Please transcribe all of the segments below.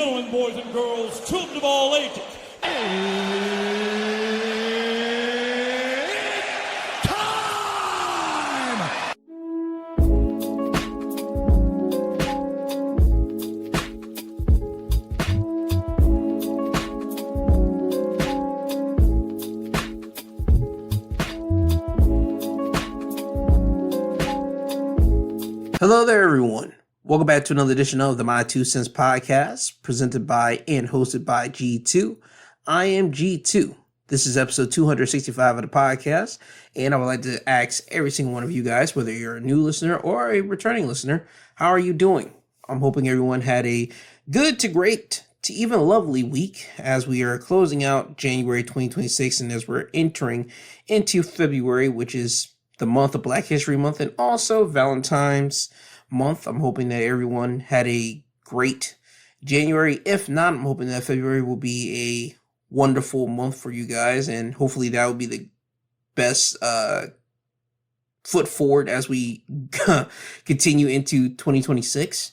gentlemen, boys and girls, children of all ages. Hello there, everyone. Welcome back to another edition of the My Two Cents podcast, presented by and hosted by G2. I am G2. This is episode 265 of the podcast, and I would like to ask every single one of you guys, whether you're a new listener or a returning listener, how are you doing? I'm hoping everyone had a good to great to even lovely week as we are closing out January 2026 and as we're entering into February, which is the month of Black History Month and also Valentine's Month. I'm hoping that everyone had a great January. If not, I'm hoping that February will be a wonderful month for you guys, and hopefully that will be the best foot forward as we continue into 2026.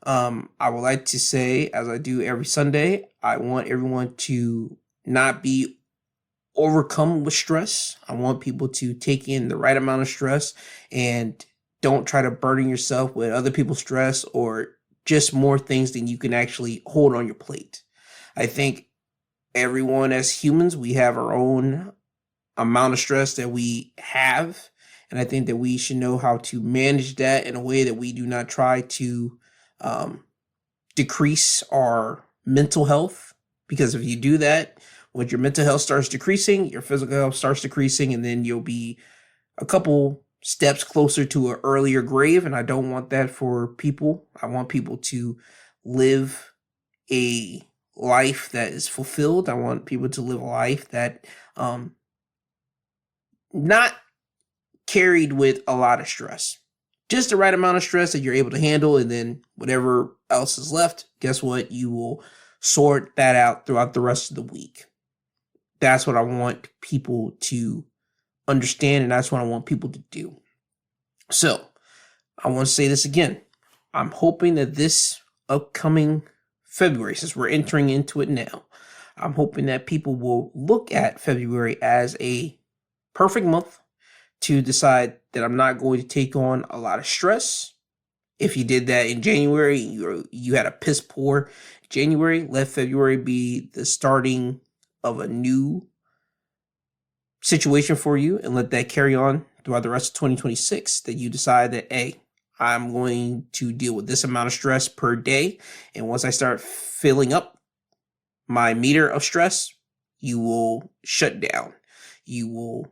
I would like to say, as I do every Sunday, I want everyone to not be overcome with stress. I want people to take in the right amount of stress and don't try to burden yourself with other people's stress or just more things than you can actually hold on your plate. I think everyone as humans, we have our own amount of stress that we have. And I think that we should know how to manage that in a way that we do not try to decrease our mental health. Because if you do that, when your mental health starts decreasing, your physical health starts decreasing, and then you'll be a couple steps closer to an earlier grave. And I don't want that for people. I want people to live a life that is fulfilled. I want people to live a life that not carried with a lot of stress. Just the right amount of stress that you're able to handle, and then whatever else is left, guess what? You will sort that out throughout the rest of the week. That's what I want people to understand, and that's what I want people to do. So, I want to say this again. I'm hoping that this upcoming February, since we're entering into it now, I'm hoping that people will look at February as a perfect month to decide that I'm not going to take on a lot of stress. If you did that in January, you had a piss poor January, let February be the starting of a new situation for you and let that carry on throughout the rest of 2026, that you decide that, hey, I'm going to deal with this amount of stress per day. And once I start filling up my meter of stress, you will shut down. You will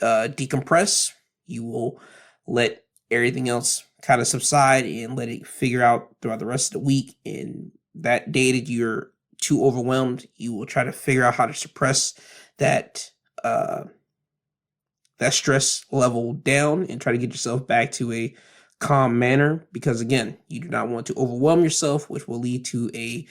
decompress. You will let everything else kind of subside and let it figure out throughout the rest of the week. And that day that you're too overwhelmed, you will try to figure out how to suppress that stress level down and try to get yourself back to a calm manner, because again, you do not want to overwhelm yourself, which will lead to a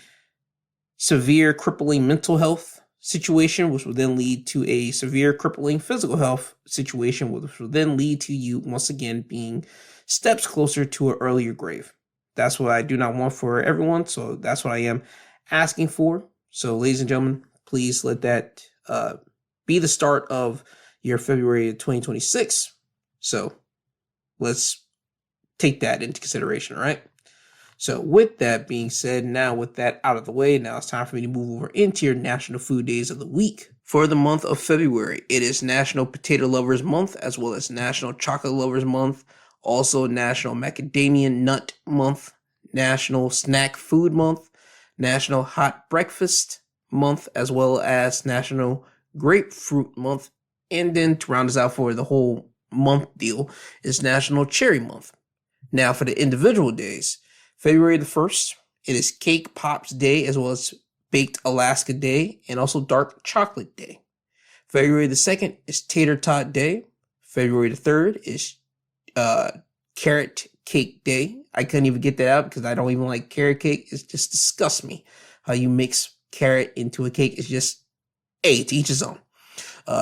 severe crippling mental health situation, which will then lead to a severe crippling physical health situation, which will then lead to you once again being steps closer to an earlier grave. That's what I do not want for everyone, so that's what I am asking for. So ladies and gentlemen, please let that be the start of your February 2026. So let's take that into consideration, all right? So with that being said, now with that out of the way, now it's time for me to move over into your National Food Days of the week. For the month of February, it is National Potato Lovers Month, as well as National Chocolate Lovers Month, also National Macadamia Nut Month, National Snack Food Month, National Hot Breakfast Month, as well as National Grapefruit Month. And then to round us out for the whole month deal is National Cherry Month. Now for the individual days, February the 1st, it is Cake Pops Day, as well as Baked Alaska Day, and also Dark Chocolate Day. February the 2nd is Tater Tot Day. February the 3rd is Carrot Cake Day. I couldn't even get that out because I don't even like carrot cake. It just disgusts me how you mix carrot into a cake. It's just, hey, to each his own.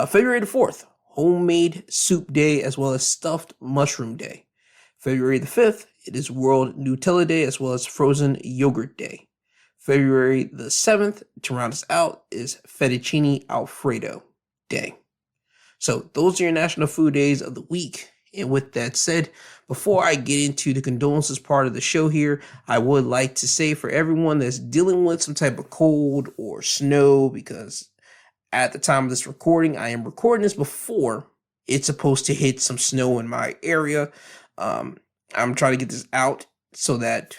February the 4th, Homemade Soup Day, as well as Stuffed Mushroom Day. February the 5th, it is World Nutella Day, as well as Frozen Yogurt Day. February the 7th, to round us out, is Fettuccine Alfredo Day. So those are your national food days of the week. And with that said, before I get into the condolences part of the show here, I would like to say for everyone that's dealing with some type of cold or snow, because at the time of this recording, I am recording this before it's supposed to hit some snow in my area. I'm trying to get this out so that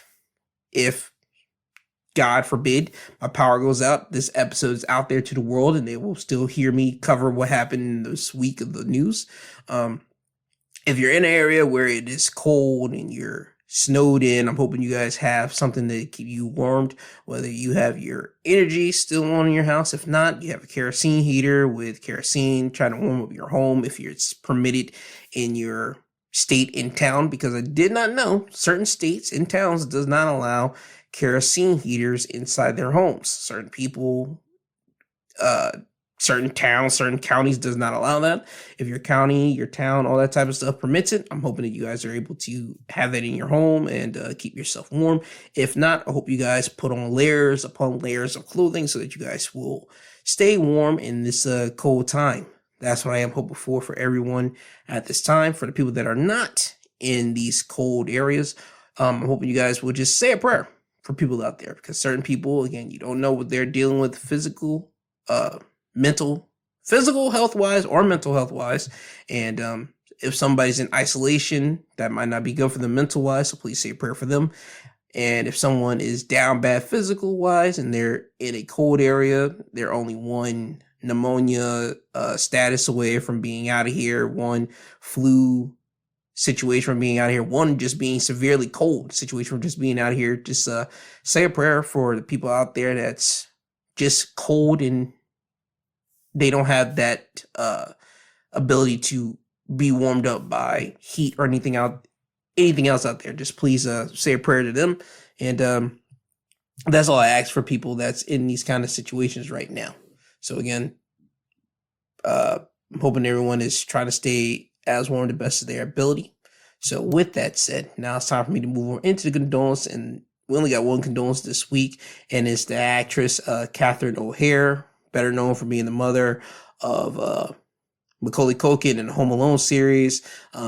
if, God forbid, my power goes out, this episode is out there to the world and they will still hear me cover what happened this week of the news. If you're in an area where it is cold and you're snowed in, I'm hoping you guys have something to keep you warmed, whether you have your energy still on in your house. If not, you have a kerosene heater with kerosene, trying to warm up your home if it's permitted in your state and town, because I did not know certain states and towns does not allow kerosene heaters inside their homes. Certain people, certain towns, certain counties does not allow that. If your county, your town, all that type of stuff permits it, I'm hoping that you guys are able to have that in your home and keep yourself warm. If not, I hope you guys put on layers upon layers of clothing so that you guys will stay warm in this cold time. That's what I am hoping for everyone at this time. For the people that are not in these cold areas, I'm hoping you guys will just say a prayer for people out there, because certain people, again, you don't know what they're dealing with physical health wise or mental health wise. And if somebody's in isolation, that might not be good for them mental wise. So please say a prayer for them. And if someone is down bad physical wise and they're in a cold area, they're only one pneumonia status away from being out of here, one flu situation from being out of here, one just being severely cold situation from just being out of here, just say a prayer for the people out there that's just cold and they don't have that ability to be warmed up by heat or anything else out there. Just please say a prayer to them. And that's all I ask for people that's in these kind of situations right now. So again, I'm hoping everyone is trying to stay as warm to the best of their ability. So with that said, now it's time for me to move on into the condolence. And we only got one condolence this week, and it's the actress Catherine O'Hara, better known for being the mother of Macaulay Culkin in the Home Alone series.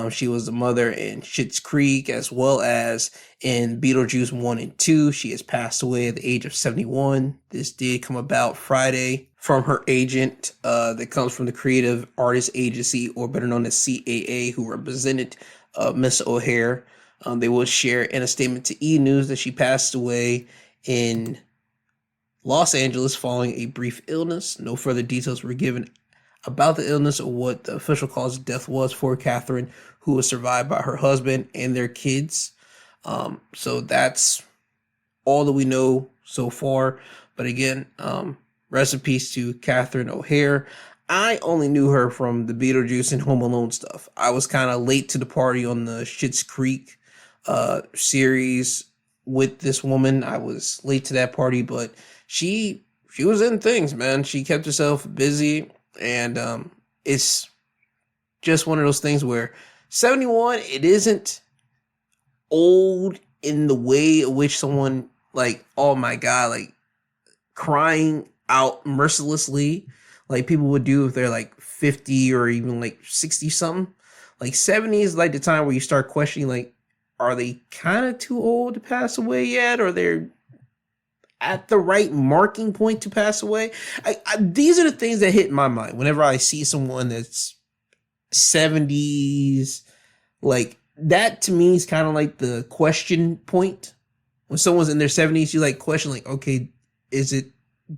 She was the mother in Schitt's Creek as well as in Beetlejuice 1 and 2. She has passed away at the age of 71. This did come about Friday from her agent that comes from the Creative Artists Agency, or better known as CAA, who represented Miss O'Hara. They will share in a statement to E! News that she passed away in Los Angeles following a brief illness. No further details were given about the illness or what the official cause of death was for Catherine, who was survived by her husband and their kids. So that's all that we know so far. But again, rest in peace to Catherine O'Hara. I only knew her from the Beetlejuice and Home Alone stuff. I was kind of late to the party on the Schitt's Creek series with this woman. I was late to that party, but she was in things, man. She kept herself busy, and it's just one of those things where 71, it isn't old in the way in which someone, like, oh my God, like crying out mercilessly like people would do if they're like 50 or even like 60 something. Like 70 is like the time where you start questioning, like, are they kind of too old to pass away yet? Or they're at the right marking point to pass away? These are the things that hit my mind whenever I see someone that's 70s. Like, that to me is kind of like the question point. When someone's in their 70s, you like question, like, okay, is it,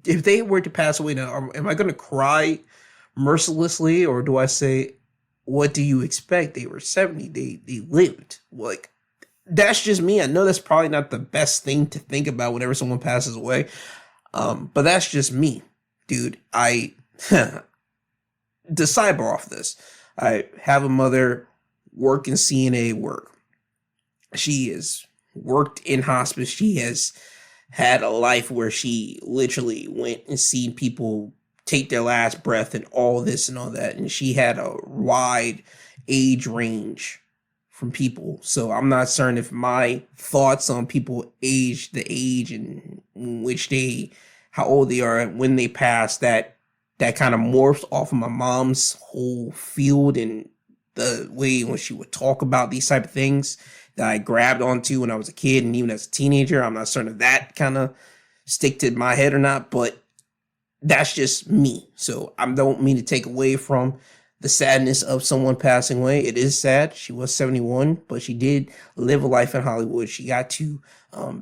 if they were to pass away now, am I going to cry mercilessly, or do I say, what do you expect? They were 70. They lived. Like, that's just me. I know that's probably not the best thing to think about whenever someone passes away. But that's just me, dude. To sidebar off this, I have a mother work in CNA work. She has worked in hospice. She has had a life where she literally went and seen people take their last breath and all this and all that. And she had a wide age range from people. So I'm not certain if my thoughts on people the age and how old they are when they pass, that kind of morphs off of my mom's whole field and the way when she would talk about these type of things that I grabbed onto when I was a kid and even as a teenager. I'm not certain if that kind of stick to my head or not, but that's just me. So I don't mean to take away from the sadness of someone passing away. It is sad. She was 71, but she did live a life in Hollywood. She got to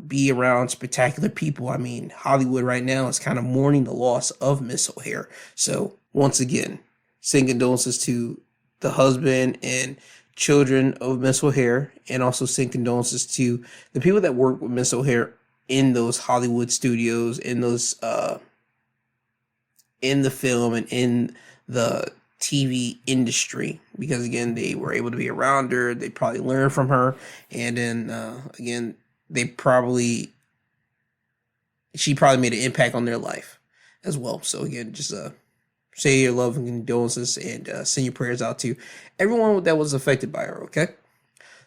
be around spectacular people. I mean, Hollywood right now is kind of mourning the loss of Miss O'Hare. So once again, send condolences to the husband and children of Miss O'Hare, and also send condolences to the people that work with Miss O'Hare in those Hollywood studios, in those in the film and in the TV industry, because again, they were able to be around her. They probably learned from her, and then again, she probably made an impact on their life as well. So again, just say your love and condolences, and send your prayers out to everyone that was affected by her. Okay.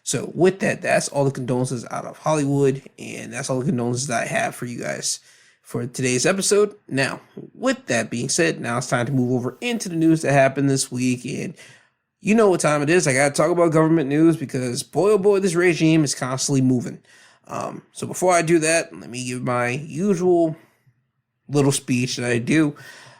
So with that, that's all the condolences out of Hollywood, and that's all the condolences that I have for you guys for today's episode. Now, with that being said, now it's time to move over into the news that happened this week. And you know what time it is. I got to talk about government news because boy, oh boy, this regime is constantly moving. So before I do that, let me give my usual little speech that I do.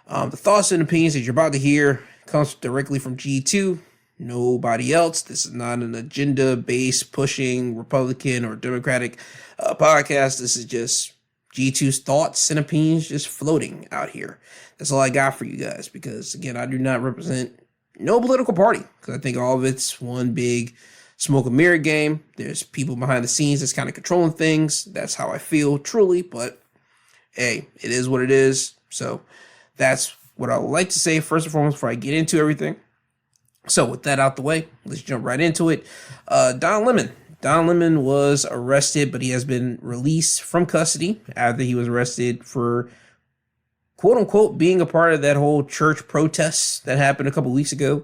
The thoughts and opinions that you're about to hear comes directly from G2. Nobody else. This is not an agenda-based pushing Republican or Democratic podcast. This is just G2's thoughts and opinions just floating out here. That's all I got for you guys, because again, I do not represent no political party, because I think all of it's one big smoke and mirror game. There's people behind the scenes that's kind of controlling things. That's how I feel truly, but hey, it is what it is. So that's what I would like to say first and foremost before I get into everything. So with that out the way, let's jump right into it. Don Lemon was arrested, but he has been released from custody after he was arrested for quote unquote being a part of that whole church protest that happened a couple weeks ago.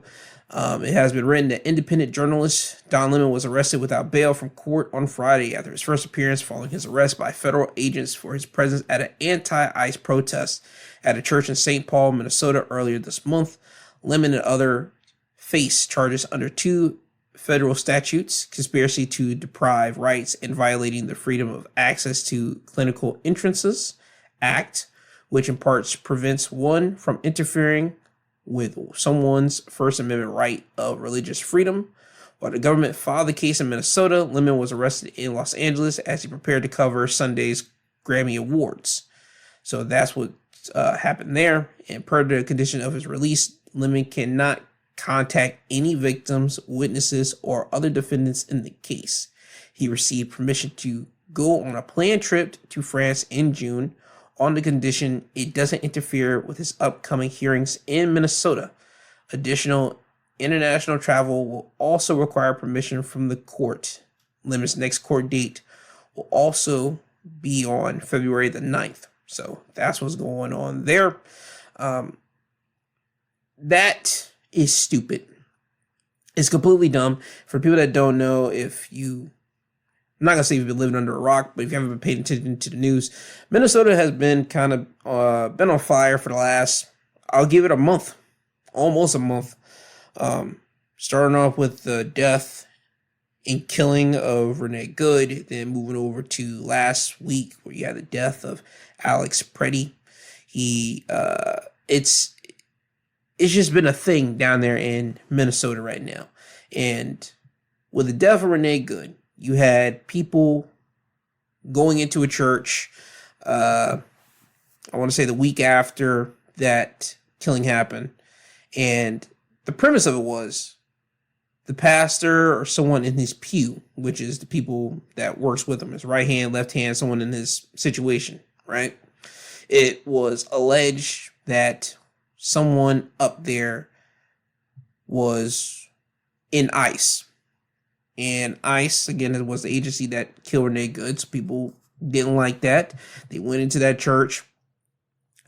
It has been written that independent journalist Don Lemon was arrested without bail from court on Friday after his first appearance following his arrest by federal agents for his presence at an anti-ICE protest at a church in St. Paul, Minnesota earlier this month. Lemon and others face charges under two federal statutes: conspiracy to deprive rights and violating the Freedom of Access to Clinical Entrances Act, which in parts prevents one from interfering with someone's First Amendment right of religious freedom. While the government filed the case in Minnesota, Lemon was arrested in Los Angeles as he prepared to cover Sunday's Grammy Awards. So that's what happened there. And per the condition of his release, Lemon cannot contact any victims, witnesses, or other defendants in the case. He received permission to go on a planned trip to France in June on the condition it doesn't interfere with his upcoming hearings in Minnesota. Additional international travel will also require permission from the court. Lemon's next court date will also be on February the 9th. So that's what's going on there. That is stupid. It's completely dumb. For people that don't know, I'm not going to say you've been living under a rock, but if you haven't been paying attention to the news, Minnesota has been kind of been on fire for the last, I'll give it a month, almost a month. Starting off with the death and killing of Renee Good, then moving over to last week where you had the death of Alex Pretti. It's just been a thing down there in Minnesota right now. And with the death of Renee Good, you had people going into a church, I want to say the week after that killing happened. And the premise of it was the pastor or someone in his pew, which is the people that works with him, his right hand, left hand, someone in his situation, right? It was alleged that someone up there was in ICE. And ICE, again, it was the agency that killed Renee Good. So people didn't like that. They went into that church.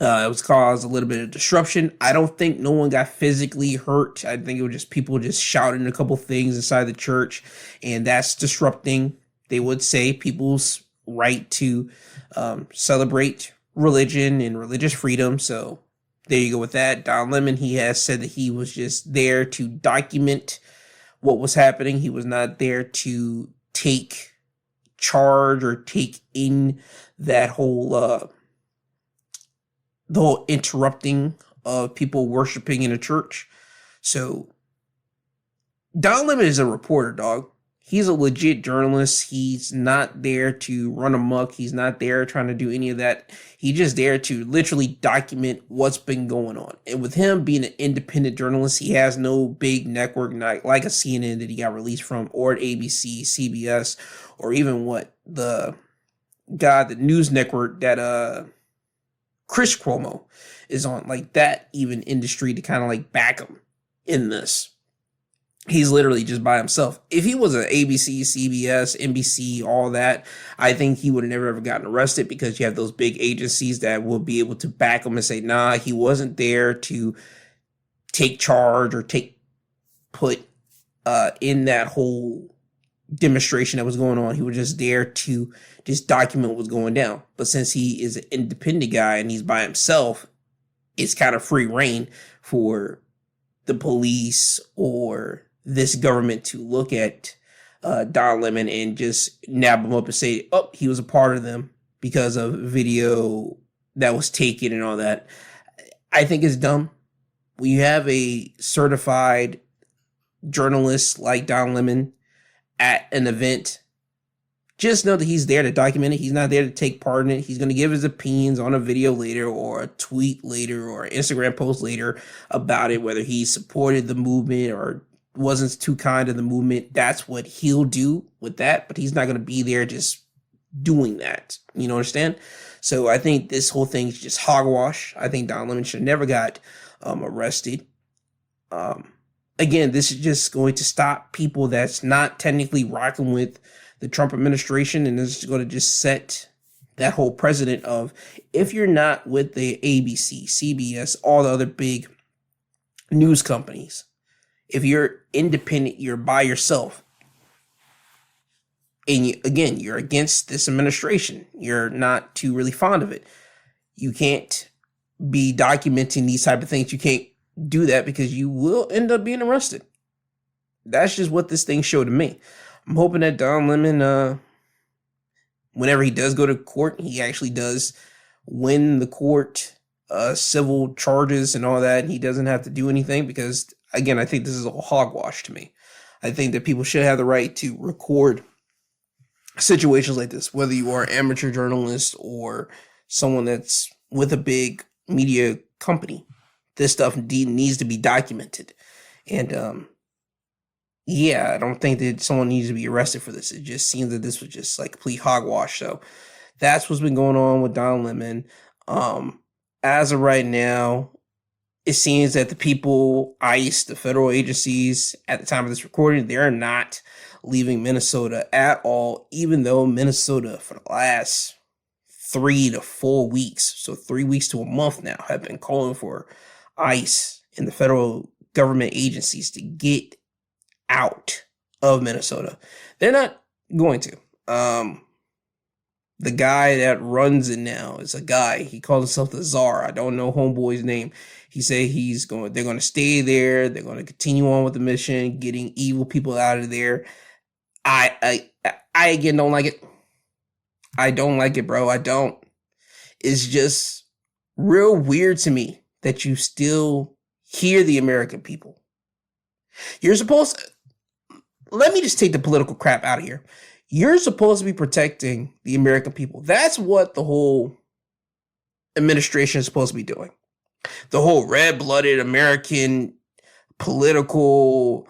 It was caused a little bit of disruption. I don't think no one got physically hurt. I think it was just people just shouting a couple things inside the church. And that's disrupting, they would say, people's right to celebrate religion and religious freedom. So there you go with that. Don Lemon, he has said that he was just there to document what was happening. He was not there to take charge or take in that whole the whole interrupting of people worshiping in a church. So Don Lemon is a reporter, dog. He's a legit journalist. He's not there to run amok. He's not there trying to do any of that. He's just there to literally document what's been going on. And with him being an independent journalist, he has no big network like a CNN that he got released from, or an ABC, CBS, or even the news network that Chris Cuomo is on, like that even industry to kind of like back him in this. He's literally just by himself. If he was an ABC, CBS, NBC, all that, I think he would have never ever gotten arrested, because you have those big agencies that will be able to back him and say, nah, he wasn't there to take charge or put in that whole demonstration that was going on. He was just there to just document what was going down. But since he is an independent guy and he's by himself, it's kind of free reign for the police or this government to look at Don Lemon and just nab him up and say, oh, he was a part of them because of video that was taken and all that. I think it's dumb. When you have a certified journalist like Don Lemon at an event, just know that he's there to document it. He's not there to take part in it. He's going to give his opinions on a video later, or a tweet later, or an Instagram post later about it, whether he supported the movement or wasn't too kind of the movement. That's what he'll do with that, but he's not going to be there just doing that. You know, understand? So I think this whole thing is just hogwash. I think Don Lemon should have never got arrested. Again, this is just going to stop people that's not technically rocking with the Trump administration, and this is going to just set that whole precedent of, if you're not with the ABC, CBS, all the other big news companies, if you're independent, you're by yourself, and you're against this administration, you're not too really fond of it, you can't be documenting these type of things. You can't do that, because you will end up being arrested. That's just what this thing showed to me. I'm hoping that Don Lemon, whenever he does go to court, he actually does win the court civil charges and all that, and he doesn't have to do anything, because, again, I think this is a hogwash to me. I think that people should have the right to record situations like this, whether you are an amateur journalist or someone that's with a big media company. This stuff needs to be documented. And, yeah, I don't think that someone needs to be arrested for this. It just seems that this was just like complete hogwash. So that's what's been going on with Don Lemon. As of right now, it seems that the people, ICE, the federal agencies, at the time of this recording, they're not leaving Minnesota at all, even though Minnesota, for the last 3 to 4 weeks, so 3 weeks to a month now, have been calling for ICE and the federal government agencies to get out of Minnesota. They're not going to. The guy that runs it now is a guy. He calls himself the Czar. I don't know homeboy's name. He said they're going to stay there. They're going to continue on with the mission, getting evil people out of there. I again don't like it. I don't like it, bro. I don't. It's just real weird to me that you still hear the American people. You're supposed to, let me just take the political crap out of here. You're supposed to be protecting the American people. That's what the whole administration is supposed to be doing. The whole red-blooded American political,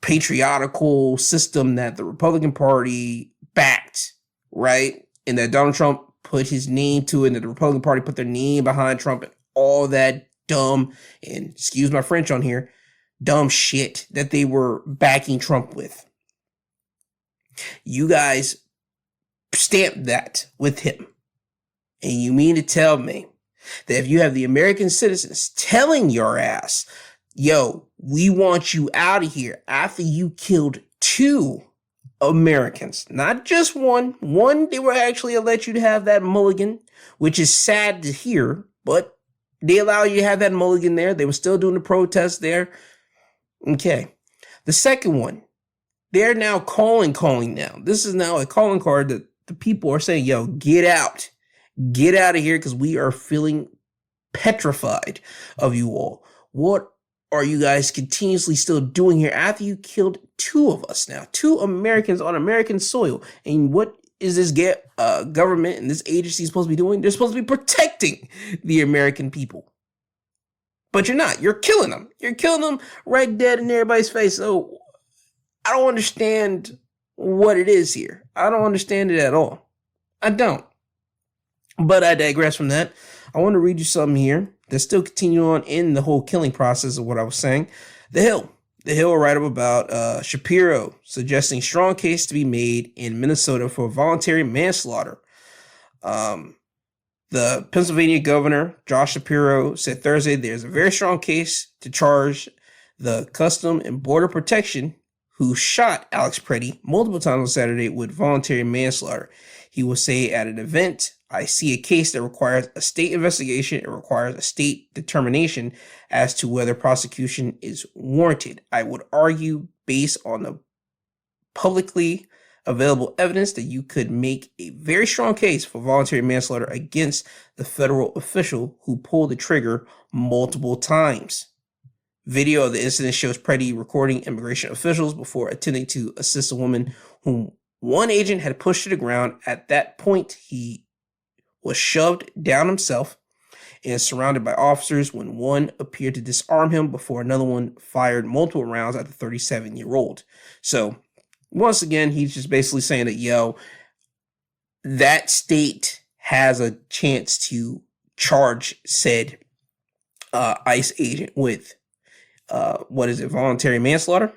patriotical system that the Republican Party backed, right? And that Donald Trump put his name to it, and that the Republican Party put their name behind Trump, and all that dumb, and excuse my French on here, dumb shit that they were backing Trump with. You guys stamped that with him. And you mean to tell me that if you have the American citizens telling your ass, yo, we want you out of here after you killed 2 Americans, not just one. One, they were actually let you to have that mulligan, which is sad to hear, but they allow you to have that mulligan there. They were still doing the protest there. Okay. The second one, they're now calling now. This is now a calling card that the people are saying, yo, get out of here, because we are feeling petrified of you all. What are you guys continuously still doing here after you killed two of us now, two Americans on American soil? And what is this government and this agency supposed to be doing? They're supposed to be protecting the American people. But you're not. You're killing them. You're killing them right dead in everybody's face. So I don't understand what it is here. I don't understand it at all. I don't. But I digress from that. I want to read you something here that still continue on in the whole killing process of what I was saying. The Hill will write up about Shapiro suggesting strong case to be made in Minnesota for voluntary manslaughter. The Pennsylvania governor, Josh Shapiro, said Thursday there's a very strong case to charge the Custom and Border Protection who shot Alex Pretti multiple times on Saturday with voluntary manslaughter. He will say at an event, I see a case that requires a state investigation. It requires a state determination as to whether prosecution is warranted. I would argue, based on the publicly available evidence, that you could make a very strong case for voluntary manslaughter against the federal official who pulled the trigger multiple times. Video of the incident shows Pretti recording immigration officials before attempting to assist a woman whom one agent had pushed to the ground. At that point, he was shoved down himself and surrounded by officers when one appeared to disarm him before another one fired multiple rounds at the 37-year-old. So, once again, he's just basically saying that, yo, that state has a chance to charge said ICE agent with voluntary manslaughter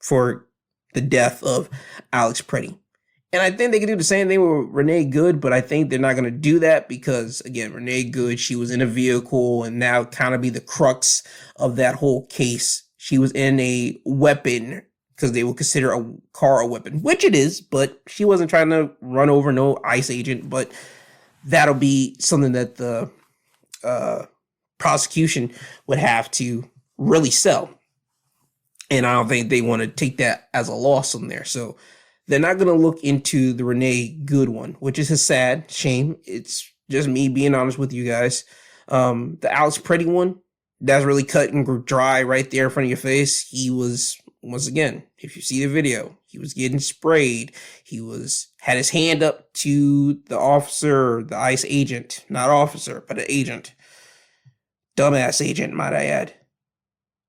for the death of Alex Pretti. And I think they can do the same thing with Renee Good, but I think they're not going to do that because, again, Renee Good, she was in a vehicle and now kind of be the crux of that whole case. She was in a weapon because they would consider a car a weapon, which it is, but she wasn't trying to run over no ICE agent, but that'll be something that the prosecution would have to really sell. And I don't think they want to take that as a loss on there. So they're not going to look into the Renee Good one, which is a sad shame. It's just me being honest with you guys. The Alex Pretti one, that's really cut and dry right there in front of your face. He was, once again, if you see the video, he was getting sprayed. He had his hand up to the officer, the ICE agent, not officer, but an agent. Dumbass agent, might I add.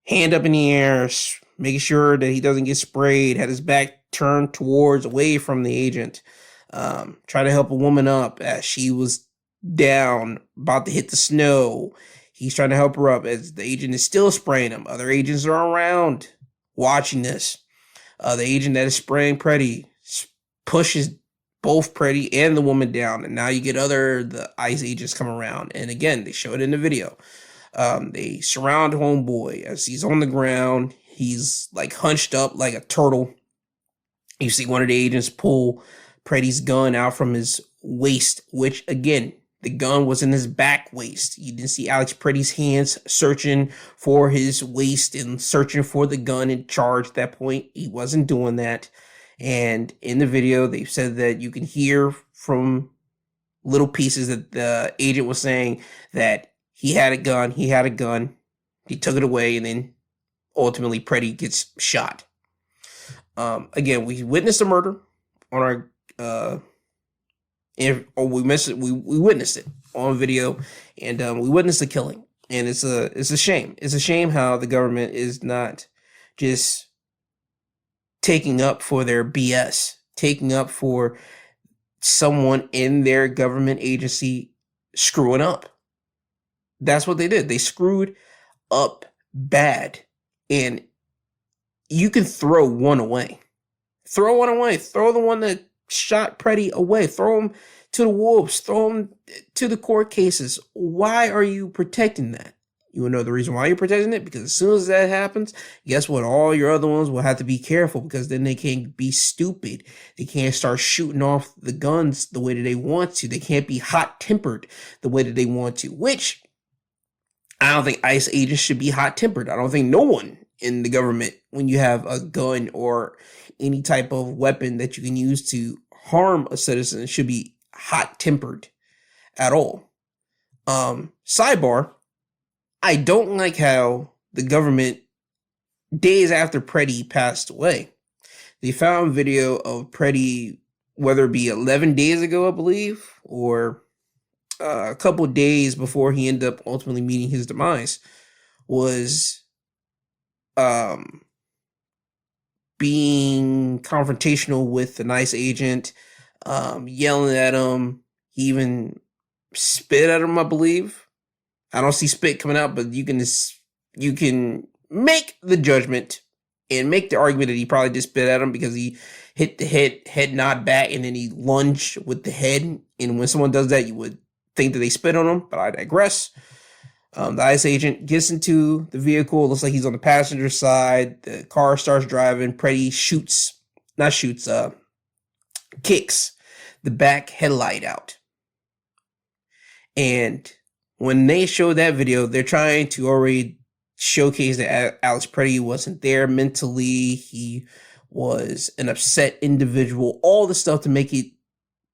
Hand up in the air, making sure that he doesn't get sprayed, had his back turned away from the agent, trying to help a woman up as she was down, about to hit the snow. He's trying to help her up as the agent is still spraying him. Other agents are around watching this. The agent that is spraying Pretti pushes both Pretti and the woman down, and now you get the ICE agents come around. And again, they show it in the video. They surround homeboy as he's on the ground. He's like hunched up like a turtle. You see one of the agents pull Pretti's gun out from his waist, which again, the gun was in his back waist. You didn't see Alex Pretti's hands searching for his waist and searching for the gun and charge at that point. He wasn't doing that. And in the video, they said that you can hear from little pieces that the agent was saying that he had a gun, he took it away, and then ultimately Pretti gets shot. Again, we witnessed a murder on our, we witnessed it on video, and we witnessed the killing, and it's a shame. It's a shame how the government is not just taking up for their BS, taking up for someone in their government agency screwing up. That's what they did. They screwed up bad, and you can throw one away. Throw one away. Throw the one that shot Pretti away. Throw him to the wolves. Throw him to the court cases. Why are you protecting that? You want to know the reason why you're protecting it? Because as soon as that happens, guess what? All your other ones will have to be careful, because then they can't be stupid. They can't start shooting off the guns the way that they want to. They can't be hot-tempered the way that they want to, which I don't think ICE agents should be hot-tempered. I don't think no one in the government, when you have a gun or any type of weapon that you can use to harm a citizen, should be hot-tempered at all. Sidebar, I don't like how the government, days after Pretti passed away, they found video of Pretti, whether it be 11 days ago, I believe, or a couple days before he ended up ultimately meeting his demise, was being confrontational with the nice agent, yelling at him. He even spit at him, I believe. I don't see spit coming out, but you can make the judgment and make the argument that he probably just spit at him because he hit the head nod back, and then he lunged with the head. And when someone does that, you would think that they spit on him, but I digress. The ICE agent gets into the vehicle. Looks like he's on the passenger side. The car starts driving. Pretti kicks the back headlight out. And when they show that video, they're trying to already showcase that Alex Pretti wasn't there mentally. He was an upset individual. All the stuff to make it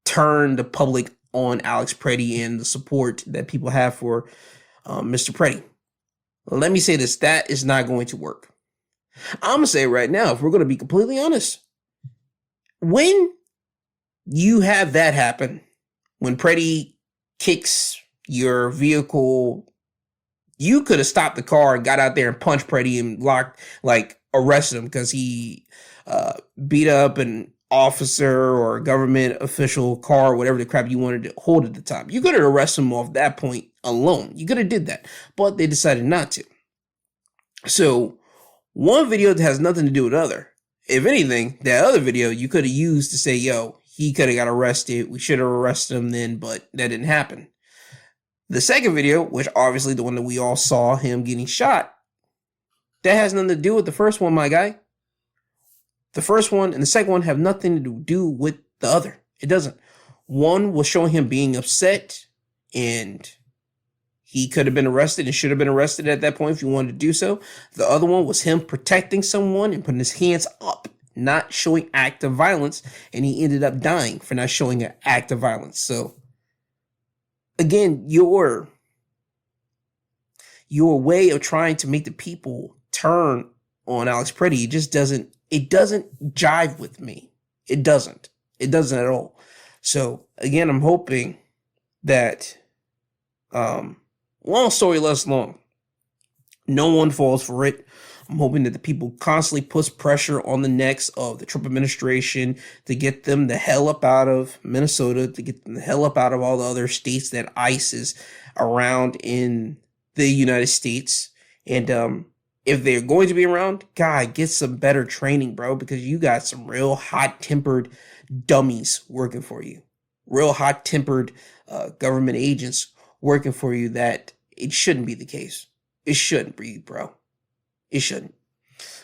turn the public on Alex Pretti and the support that people have for Mr. Pretti. Let me say this, that is not going to work. I'm going to say right now, if we're going to be completely honest, when you have that happen, when Pretti kicks your vehicle, you could have stopped the car and got out there and punched Pretti and arrested him because he beat up an officer or a government official car, or whatever the crap you wanted to hold at the time. You could have arrested him off that point alone. You could have did that, but they decided not to. So one video that has nothing to do with the other. If anything, that other video you could have used to say, yo, he could have got arrested. We should have arrested him then, but that didn't happen. The second video, which obviously the one that we all saw, him getting shot, that has nothing to do with the first one, my guy. The first one and the second one have nothing to do with the other. It doesn't. One was showing him being upset, and he could have been arrested and should have been arrested at that point if he wanted to do so. The other one was him protecting someone and putting his hands up, not showing active violence, and he ended up dying for not showing an act of violence. So, again, your way of trying to make the people turn on Alex Pretti, it doesn't jive with me. It doesn't at all. So again, I'm hoping that, long story less long, no one falls for it. I'm hoping that the people constantly push pressure on the necks of the Trump administration to get them the hell up out of Minnesota, to get them the hell up out of all the other states that ICE is around in the United States. And if they're going to be around, God, get some better training, bro, because you got some real hot-tempered dummies working for you. Real hot-tempered government agents working for you that it shouldn't be the case. It shouldn't be, bro. It shouldn't.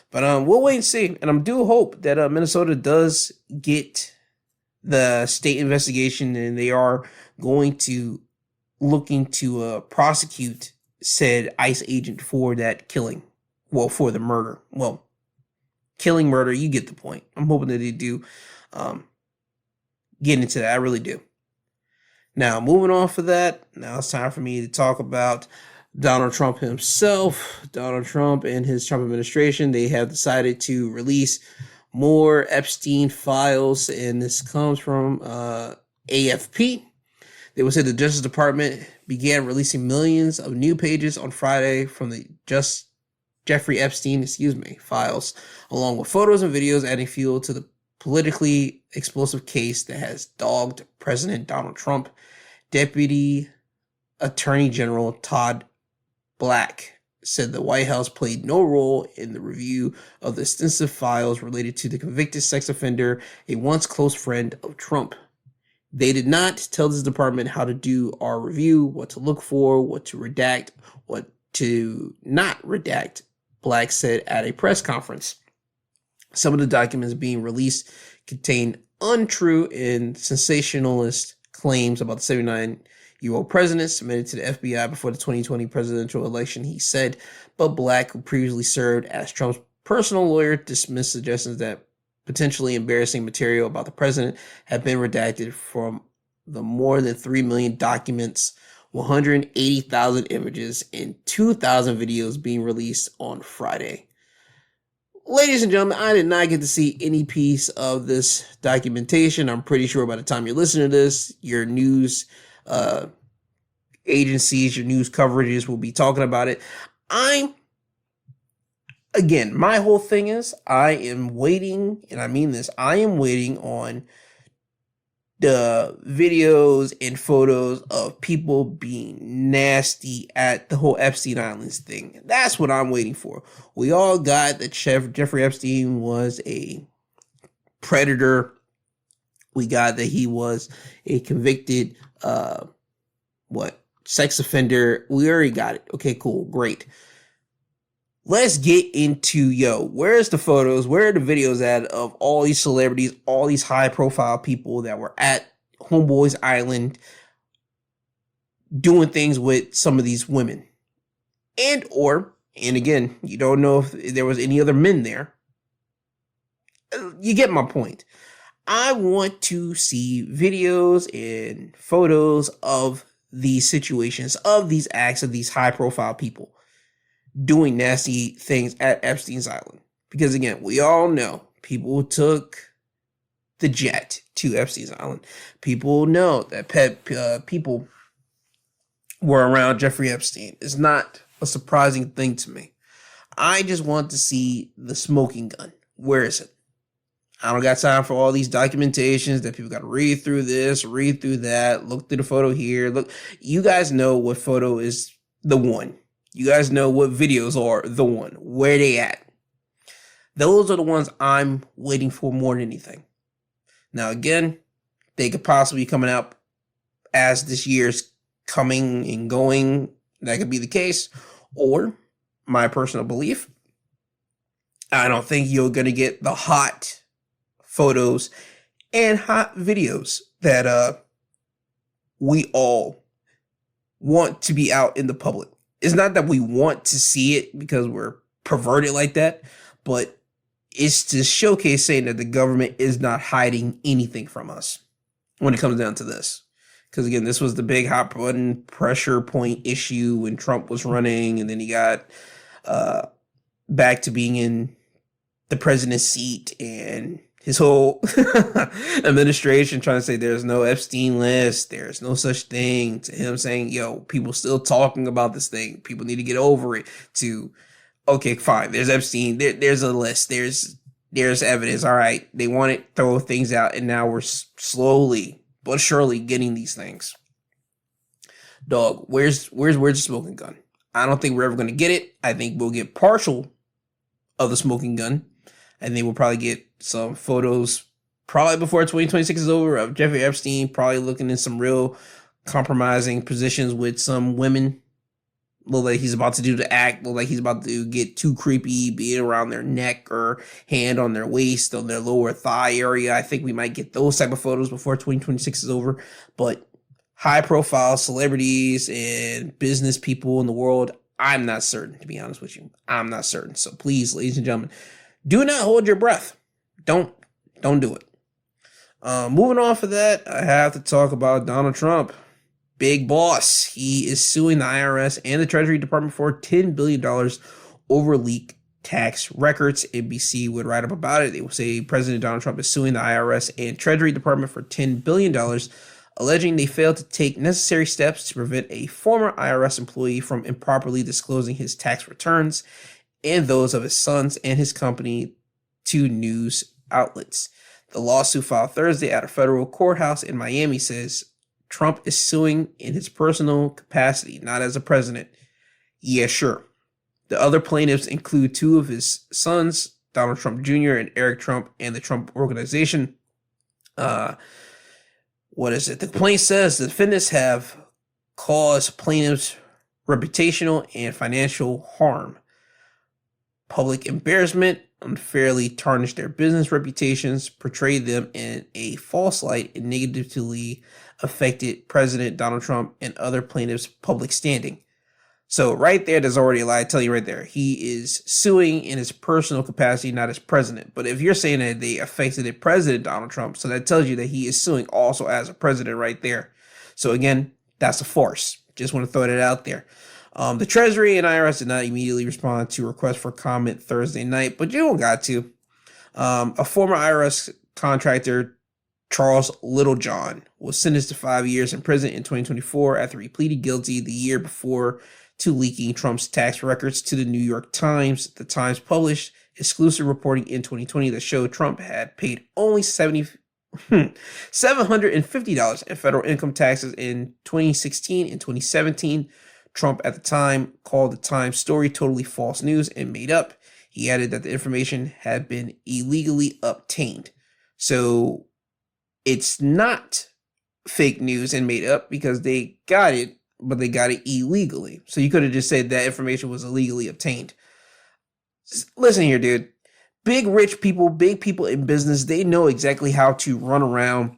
But we'll wait and see. And I do hope that Minnesota does get the state investigation, and they are going to looking to prosecute said ICE agent for that killing. Well, for the murder. Well, killing, murder, you get the point. I'm hoping that they do get into that. I really do. Now, moving on for that, now it's time for me to talk about Donald Trump himself. Donald Trump and his Trump administration, they have decided to release more Epstein files, and this comes from AFP. They will say the Justice Department began releasing millions of new pages on Friday from the Jeffrey Epstein, files, along with photos and videos adding fuel to the politically explosive case that has dogged President Donald Trump. Deputy Attorney General Todd Black said the White House played no role in the review of the extensive files related to the convicted sex offender, a once close friend of Trump. They did not tell this department how to do our review, what to look for, what to redact, what to not redact, Black said at a press conference. Some of the documents being released contain untrue and sensationalist claims about the 79-year-old president submitted to the FBI before the 2020 presidential election, he said, but Black, who previously served as Trump's personal lawyer, dismissed suggestions that potentially embarrassing material about the president had been redacted from the more than 3 million documents, 180,000 images, and 2,000 videos being released on Friday. Ladies and gentlemen, I did not get to see any piece of this documentation. I'm pretty sure by the time you're listening to this, your news agencies, your news coverages will be talking about it. Again, my whole thing is I am waiting, and I mean this, I am waiting on the videos and photos of people being nasty at the whole Epstein Islands thing. That's what I'm waiting for. We all got that Jeffrey Epstein was a predator. We got that he was a convicted, sex offender. We already got it. Okay, cool, great. Let's get into, where's the photos, where are the videos at of all these celebrities, all these high profile people that were at Homeboy's Island doing things with some of these women? And again, you don't know if there was any other men there. You get my point. I want to see videos and photos of these situations, of these acts, of these high profile people doing nasty things at Epstein's Island. Because again, we all know people took the jet to Epstein's Island. People know that people were around Jeffrey Epstein. It's not a surprising thing to me. I just want to see the smoking gun. Where is it? I don't got time for all these documentations that people got to read through this, read through that, look through the photo here. Look, you guys know what photo is the one. You guys know what videos are the one. Where they at? Those are the ones I'm waiting for more than anything. Now, again, they could possibly be coming out as this year's coming and going. That could be the case. Or, my personal belief, I don't think you're going to get the hot photos and hot videos that we all want to be out in the public. It's not that we want to see it because we're perverted like that, but it's to showcase saying that the government is not hiding anything from us when it comes down to this. Because again, this was the big hot button pressure point issue when Trump was running, and then he got back to being in the president's seat, and his whole administration trying to say there's no Epstein list, there's no such thing, to him saying, people still talking about this thing, people need to get over it, to, okay, fine, there's Epstein, there's a list, there's evidence, all right, they want to throw things out, and now we're slowly but surely getting these things. Dog, where's the smoking gun? I don't think we're ever going to get it. I think we'll get partial of the smoking gun. And then we'll probably get some photos probably before 2026 is over of Jeffrey Epstein probably looking in some real compromising positions with some women. Look like he's about to do the act. Look like he's about to get too creepy, being around their neck or hand on their waist, on their lower thigh area. I think we might get those type of photos before 2026 is over. But high profile celebrities and business people in the world, I'm not certain, to be honest with you. I'm not certain. So please, ladies and gentlemen, do not hold your breath. Don't do it. Moving on for that, I have to talk about Donald Trump. Big boss. He is suing the IRS and the Treasury Department for $10 billion over leaked tax records. NBC would write up about it. They will say President Donald Trump is suing the IRS and Treasury Department for $10 billion, alleging they failed to take necessary steps to prevent a former IRS employee from improperly disclosing his tax returns and those of his sons and his company to news outlets. The lawsuit filed Thursday at a federal courthouse in Miami says Trump is suing in his personal capacity, not as a president. Yeah, sure. The other plaintiffs include two of his sons, Donald Trump Jr. and Eric Trump, and the Trump Organization. The complaint says the defendants have caused plaintiffs' reputational and financial harm, public embarrassment, unfairly tarnished their business reputations, portrayed them in a false light, and negatively affected President Donald Trump and other plaintiffs' public standing. So right there's already a lie. I tell you right there, he is suing in his personal capacity, not as president. But if you're saying that they affected President Donald Trump, so that tells you that he is suing also as a president right there. So again, that's a farce. Just want to throw that out there. The Treasury and IRS did not immediately respond to requests for comment Thursday night, but you don't got to. A former IRS contractor, Charles Littlejohn, was sentenced to 5 years in prison in 2024 after he pleaded guilty the year before to leaking Trump's tax records to the New York Times. The Times published exclusive reporting in 2020 that showed Trump had paid only $750 in federal income taxes in 2016 and 2017. Trump at the time called the Times story totally false news and made up. He added that the information had been illegally obtained. So it's not fake news and made up because they got it, but they got it illegally. So you could have just said that information was illegally obtained. Listen here, dude. Big rich people, big people in business, they know exactly how to run around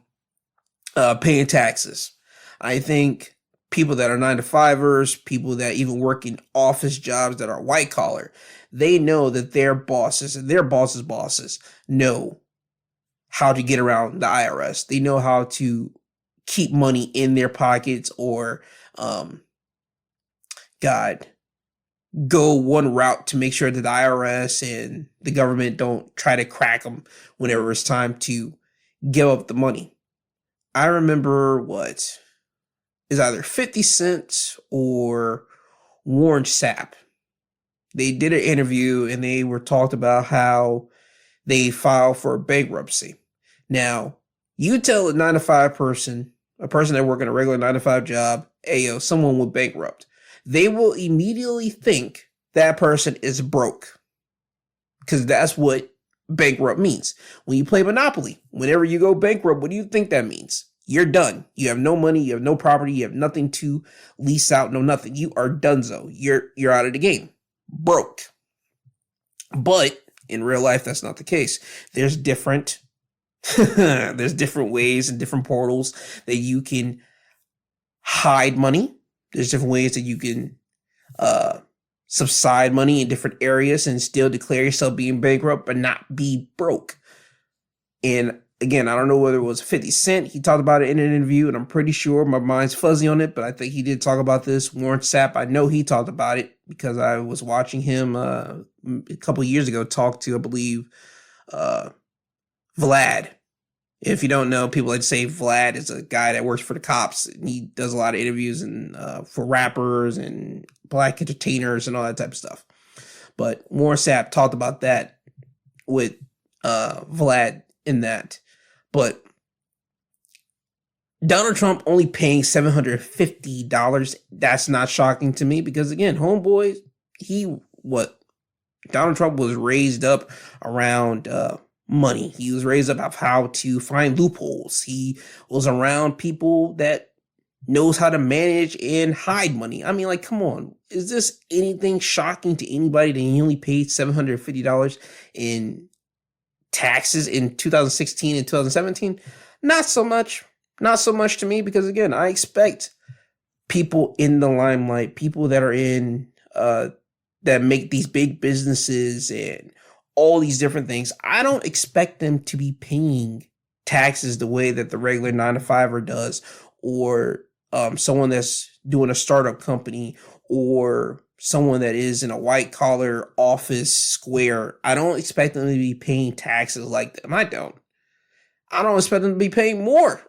paying taxes. I think people that are 9-to-5ers, people that even work in office jobs that are white collar, they know that their bosses and their bosses' bosses know how to get around the IRS. They know how to keep money in their pockets or go one route to make sure that the IRS and the government don't try to crack them whenever it's time to give up the money. I remember what is either 50 Cent or Warren Sapp. They did an interview and they were talked about how they filed for bankruptcy. Now, you tell a 9-to-5 person, a person that works in a regular 9-to-5 job, hey, yo, someone went bankrupt. They will immediately think that person is broke because that's what bankrupt means. When you play Monopoly, whenever you go bankrupt, what do you think that means? You're done. You have no money. You have no property. You have nothing to lease out. No nothing. You are donezo. You're out of the game. Broke. But in real life, that's not the case. There's different ways and different portals that you can hide money. There's different ways that you can subside money in different areas and still declare yourself being bankrupt but not be broke. And again, I don't know whether it was 50 Cent. He talked about it in an interview, and I'm pretty sure my mind's fuzzy on it, but I think he did talk about this. Warren Sapp, I know he talked about it because I was watching him a couple of years ago talk to, I believe, Vlad. If you don't know, people like to say Vlad is a guy that works for the cops. And he does a lot of interviews and for rappers and black entertainers and all that type of stuff. But Warren Sapp talked about that with Vlad in that. But Donald Trump only paying $750, that's not shocking to me because, again, homeboy, Donald Trump was raised up around money. He was raised up of how to find loopholes. He was around people that knows how to manage and hide money. I mean, like, come on. Is this anything shocking to anybody that he only paid $750 in taxes in 2016 and 2017? Not so much. Not so much to me because, again, I expect people in the limelight, people that are in, that make these big businesses and all these different things, I don't expect them to be paying taxes the way that the regular 9-to-5er does, or someone that's doing a startup company, or someone that is in a white collar office square. I don't expect them to be paying taxes like them. I don't expect them to be paying more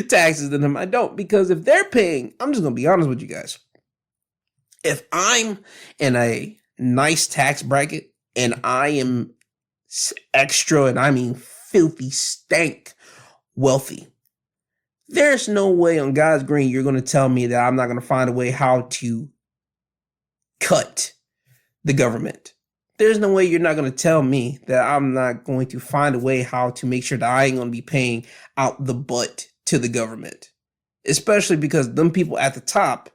taxes than them. I don't, because if they're paying, I'm just going to be honest with you guys. If I'm in a nice tax bracket, and I am extra, and I mean filthy stank wealthy, there's no way on God's green you're going to tell me that I'm not going to find a way how to cut the government. There's no way you're not going to tell me that I'm not going to find a way how to make sure that I ain't going to be paying out the butt to the government. Especially because them people at the top,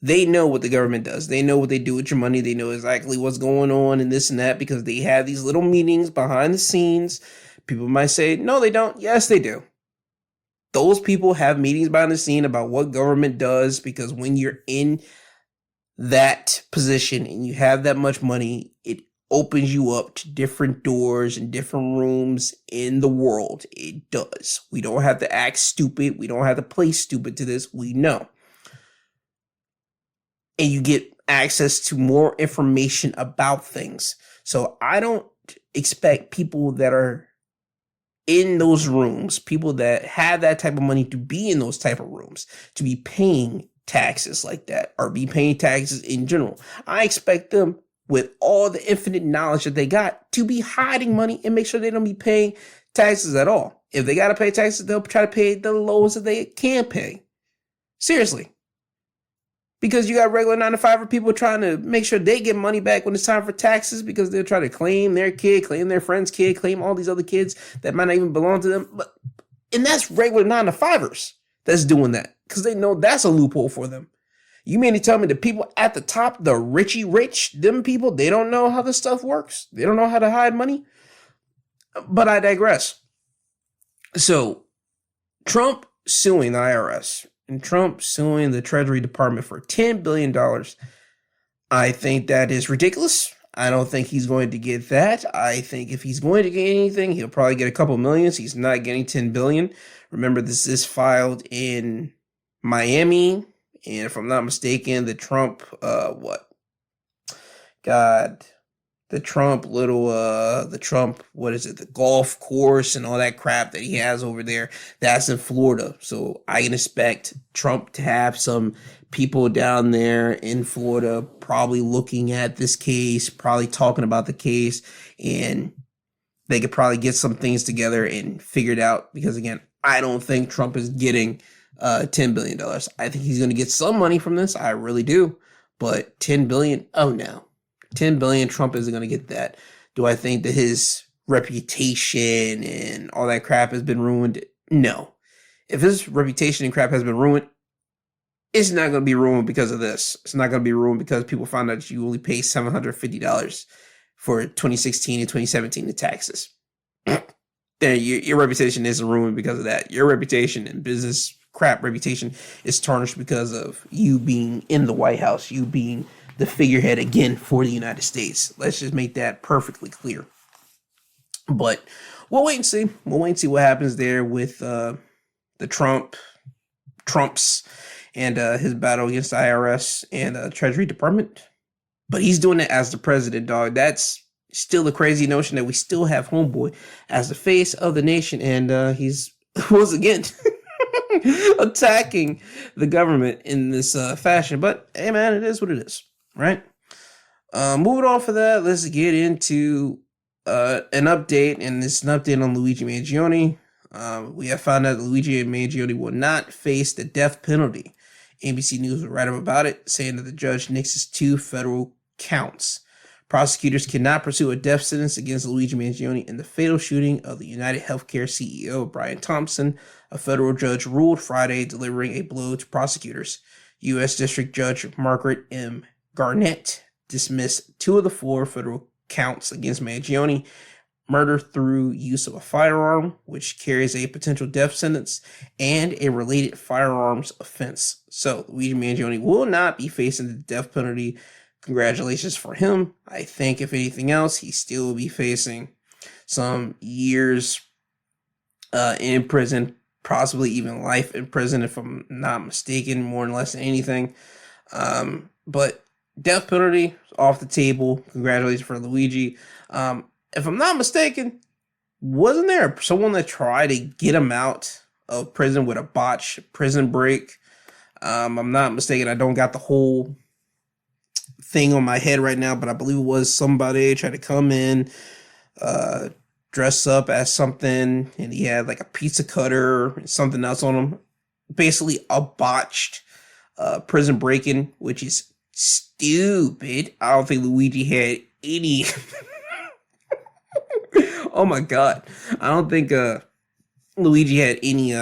They know what the government does. They know what they do with your money. They know exactly what's going on and this and that because they have these little meetings behind the scenes. People might say, no, they don't. Yes, they do. Those people have meetings behind the scene about what government does because when you're in that position and you have that much money, it opens you up to different doors and different rooms in the world. It does. We don't have to act stupid. We don't have to play stupid to this. We know. And you get access to more information about things. So I don't expect people that are in those rooms, people that have that type of money to be in those type of rooms, to be paying taxes like that or be paying taxes in general. I expect them with all the infinite knowledge that they got to be hiding money and make sure they don't be paying taxes at all. If they got to pay taxes, they'll try to pay the lowest that they can pay. Seriously. Because you got regular 9-to-5 people trying to make sure they get money back when it's time for taxes because they'll try to claim their kid, claim their friend's kid, claim all these other kids that might not even belong to them. And that's regular 9-to-5ers that's doing that because they know that's a loophole for them. You mean to tell me the people at the top, the richy rich, them people, they don't know how this stuff works? They don't know how to hide money? But I digress. So, Trump suing the IRS and Trump suing the Treasury Department for $10 billion. I think that is ridiculous. I don't think he's going to get that. I think if he's going to get anything, he'll probably get a couple millions. He's not getting $10 billion. Remember, this is filed in Miami. And if I'm not mistaken, the Trump, the golf course and all that crap that he has over there, that's in Florida. So I can expect Trump to have some people down there in Florida probably looking at this case, probably talking about the case, and they could probably get some things together and figure it out. Because again, I don't think Trump is getting $10 billion. I think he's going to get some money from this. I really do. But $10 billion, oh no. $10 billion, Trump isn't going to get that. Do I think that his reputation and all that crap has been ruined? No. If his reputation and crap has been ruined, it's not going to be ruined because of this. It's not going to be ruined because people found out that you only pay $750 for 2016 and 2017 in taxes. Then your reputation isn't ruined because of that. Your reputation and business crap reputation is tarnished because of you being in the White House, you being the figurehead again for the United States. Let's just make that perfectly clear. But we'll wait and see. We'll wait and see what happens there with the Trumps and his battle against the IRS and Treasury Department. But he's doing it as the president, dog. That's still a crazy notion that we still have homeboy as the face of the nation, and he's once again attacking the government in this fashion. But hey, man, it is what it is, right? Moving on for that, let's get into an update, and this is an update on Luigi Mangione. We have found out that Luigi Mangione will not face the death penalty. NBC News will write up about it, saying that the judge nixes 2 federal counts. Prosecutors cannot pursue a death sentence against Luigi Mangione in the fatal shooting of the United Healthcare CEO, Brian Thompson. A federal judge ruled Friday, delivering a blow to prosecutors. U.S. District Judge Margaret M. Garnett dismissed 2 of the 4 federal counts against Mangione: murder through use of a firearm, which carries a potential death sentence, and a related firearms offense. So Luigi Mangione will not be facing the death penalty. Congratulations for him. I think if anything else, he still will be facing some years in prison, possibly even life in prison, if I'm not mistaken, more and less than anything. But death penalty off the table. Congratulations for Luigi. If I'm not mistaken, wasn't there someone that tried to get him out of prison with a botch prison break? I'm not mistaken. I don't got the whole thing on my head right now, but I believe it was somebody tried to come in, dress up as something, and he had like a pizza cutter and something else on him. Basically a botched prison break-in, which is stupid. I don't think Luigi had any oh my god, I don't think Luigi had any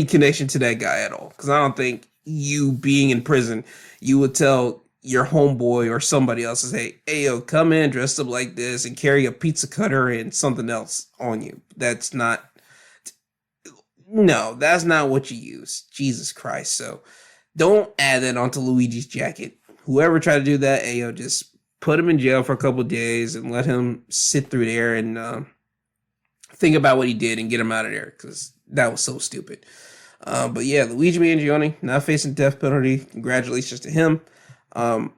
connection to that guy at all, because I don't think you being in prison, you would tell your homeboy or somebody else to say, hey, yo, come in dressed up like this and carry a pizza cutter and something else on you. That's not what you use. Jesus Christ. So don't add that onto Luigi's jacket. Whoever tried to do that, hey, yo, just put him in jail for a couple of days and let him sit through there and think about what he did and get him out of there, because that was so stupid. But yeah, Luigi Mangione not facing death penalty. Congratulations to him.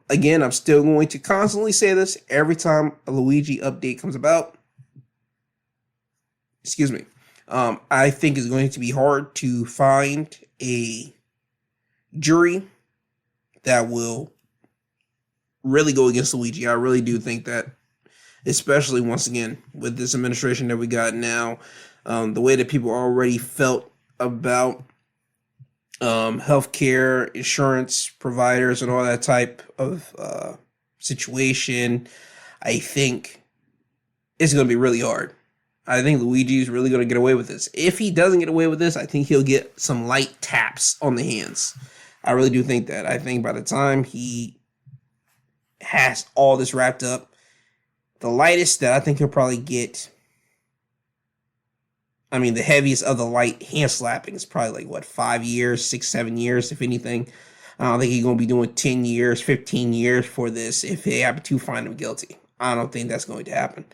Again, I'm still going to constantly say this every time a Luigi update comes about. Excuse me. I think it's going to be hard to find a jury that will really go against Luigi. I really do think that, especially once again with this administration that we got now, the way that people already felt about healthcare, insurance providers, and all that type of situation, I think it's going to be really hard. I think Luigi's really going to get away with this. If he doesn't get away with this, I think he'll get some light taps on the hands. I really do think that. I think by the time he has all this wrapped up, the lightest that I think he'll probably get, I mean, the heaviest of the light hand slapping is probably like, 5 years, 6, 7 years, if anything. I don't think he's going to be doing 10 years, 15 years for this if they happen to find him guilty. I don't think that's going to happen.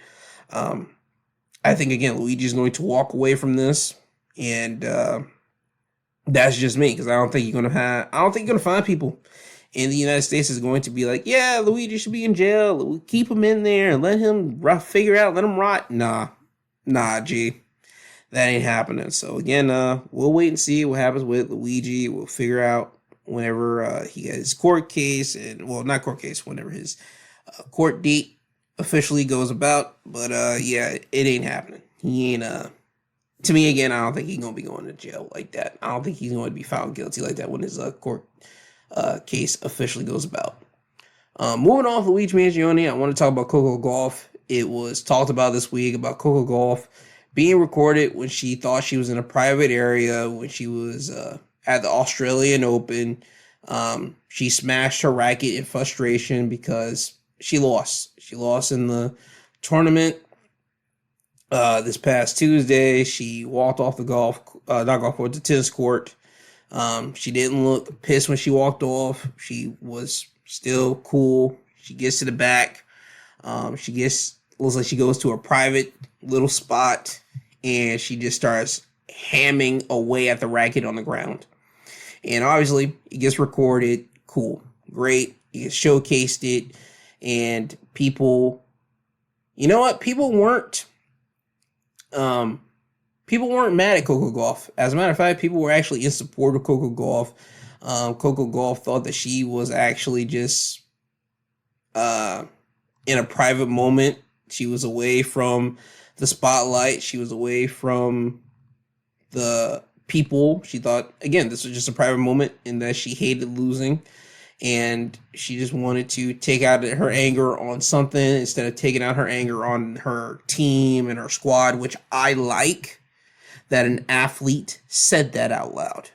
I think, again, Luigi's going to walk away from this, and that's just me, because I don't think you're going to find people in the United States is going to be like, yeah, Luigi should be in jail. Keep him in there and let him let him rot. Nah, G. That ain't happening. So again, we'll wait and see what happens with Luigi. We'll figure out whenever he gets his court case, whenever his court date officially goes about. But yeah, it ain't happening. He ain't to me, again, I don't think he's gonna be going to jail like that. I don't think he's going to be found guilty like that when his court case officially goes about. Moving on with Luigi Mangione, I want to talk about Coco Gauff. It was talked about this week about Coco Gauff being recorded when she thought she was in a private area when she was at the Australian Open. She smashed her racket in frustration because she lost. She lost in the tournament this past Tuesday. She walked off the tennis court. She didn't look pissed when she walked off. She was still cool. She gets to the back. Looks like she goes to a private little spot, and she just starts hamming away at the racket on the ground. And obviously, it gets recorded. Cool. Great. It gets showcased it. And people, you know what? People weren't mad at Coco Gauff. As a matter of fact, people were actually in support of Coco Gauff. Coco Gauff thought that she was actually just in a private moment. She was away from the spotlight. She was away from the people. She thought, again, this was just a private moment and that she hated losing. And she just wanted to take out her anger on something instead of taking out her anger on her team and her squad, which I like that an athlete said that out loud.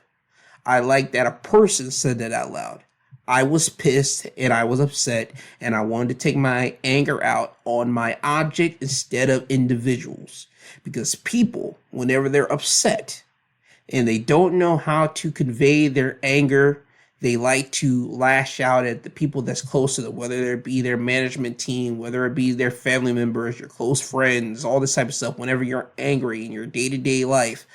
I like that a person said that out loud. I was pissed and I was upset and I wanted to take my anger out on my object instead of individuals. Because people, whenever they're upset and they don't know how to convey their anger, they like to lash out at the people that's close to them, whether it be their management team, whether it be their family members, your close friends, all this type of stuff. Whenever you're angry in your day-to-day life,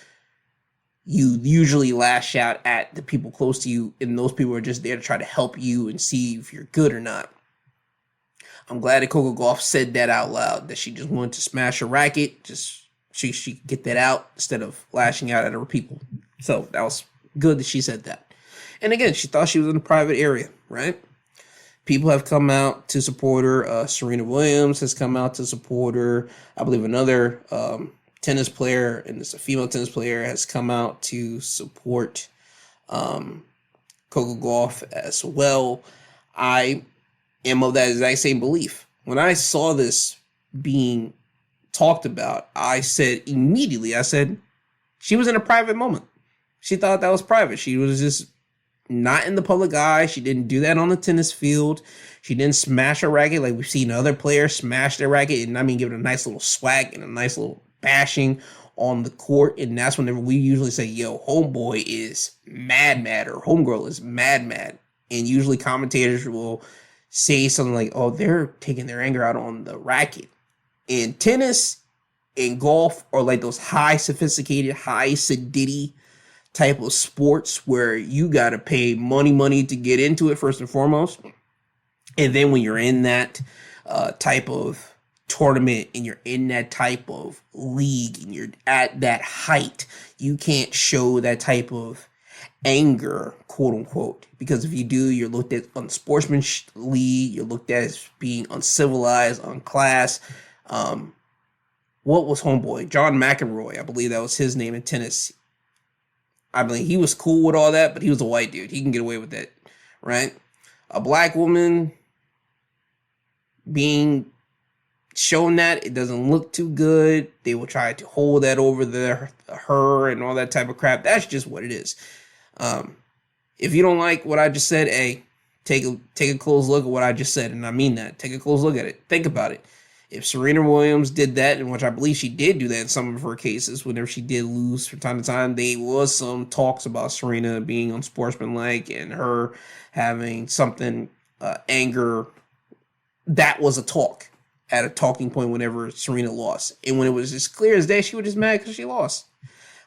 you usually lash out at the people close to you, and those people are just there to try to help you and see if you're good or not. I'm glad that Coco Gauff said that out loud, that she just wanted to smash her racket, just she could get that out instead of lashing out at her people. So that was good that she said that. And again, she thought she was in a private area, right? People have come out to support her. Serena Williams has come out to support her. I believe another tennis player, and it's a female tennis player, has come out to support Coco Gauff as well. I am of that exact same belief. When I saw this being talked about, I said immediately, she was in a private moment. She thought that was private. She was just not in the public eye. She didn't do that on the tennis field. She didn't smash her racket like we've seen other players smash their racket, and I mean give it a nice little swag and a nice little bashing on the court. And that's whenever we usually say, yo, homeboy is mad or homegirl is mad. And usually commentators will say something like, oh, they're taking their anger out on the racket. And tennis and golf are like those high sophisticated, high sedity type of sports where you got to pay money to get into it first and foremost. And then when you're in that type of tournament and you're in that type of league and you're at that height, you can't show that type of anger, quote unquote, because if you do, you're looked at unsportsmanly, you're looked at as being uncivilized, unclass. What was homeboy? John McEnroy, I believe that was his name in tennis. I believe he was cool with all that, but he was a white dude. He can get away with that, right? A black woman being shown that, it doesn't look too good. They will try to hold that over her and all that type of crap. That's just what it is. If you don't like what I just said, hey, take a close look at what I just said, and I mean that. Take a close look at it. Think about it. If Serena Williams did that, and which I believe she did do that in some of her cases, whenever she did lose from time to time, there was some talks about Serena being unsportsmanlike and her having something, anger. That was a talk at a talking point whenever Serena lost. And when it was as clear as day, she was just mad because she lost.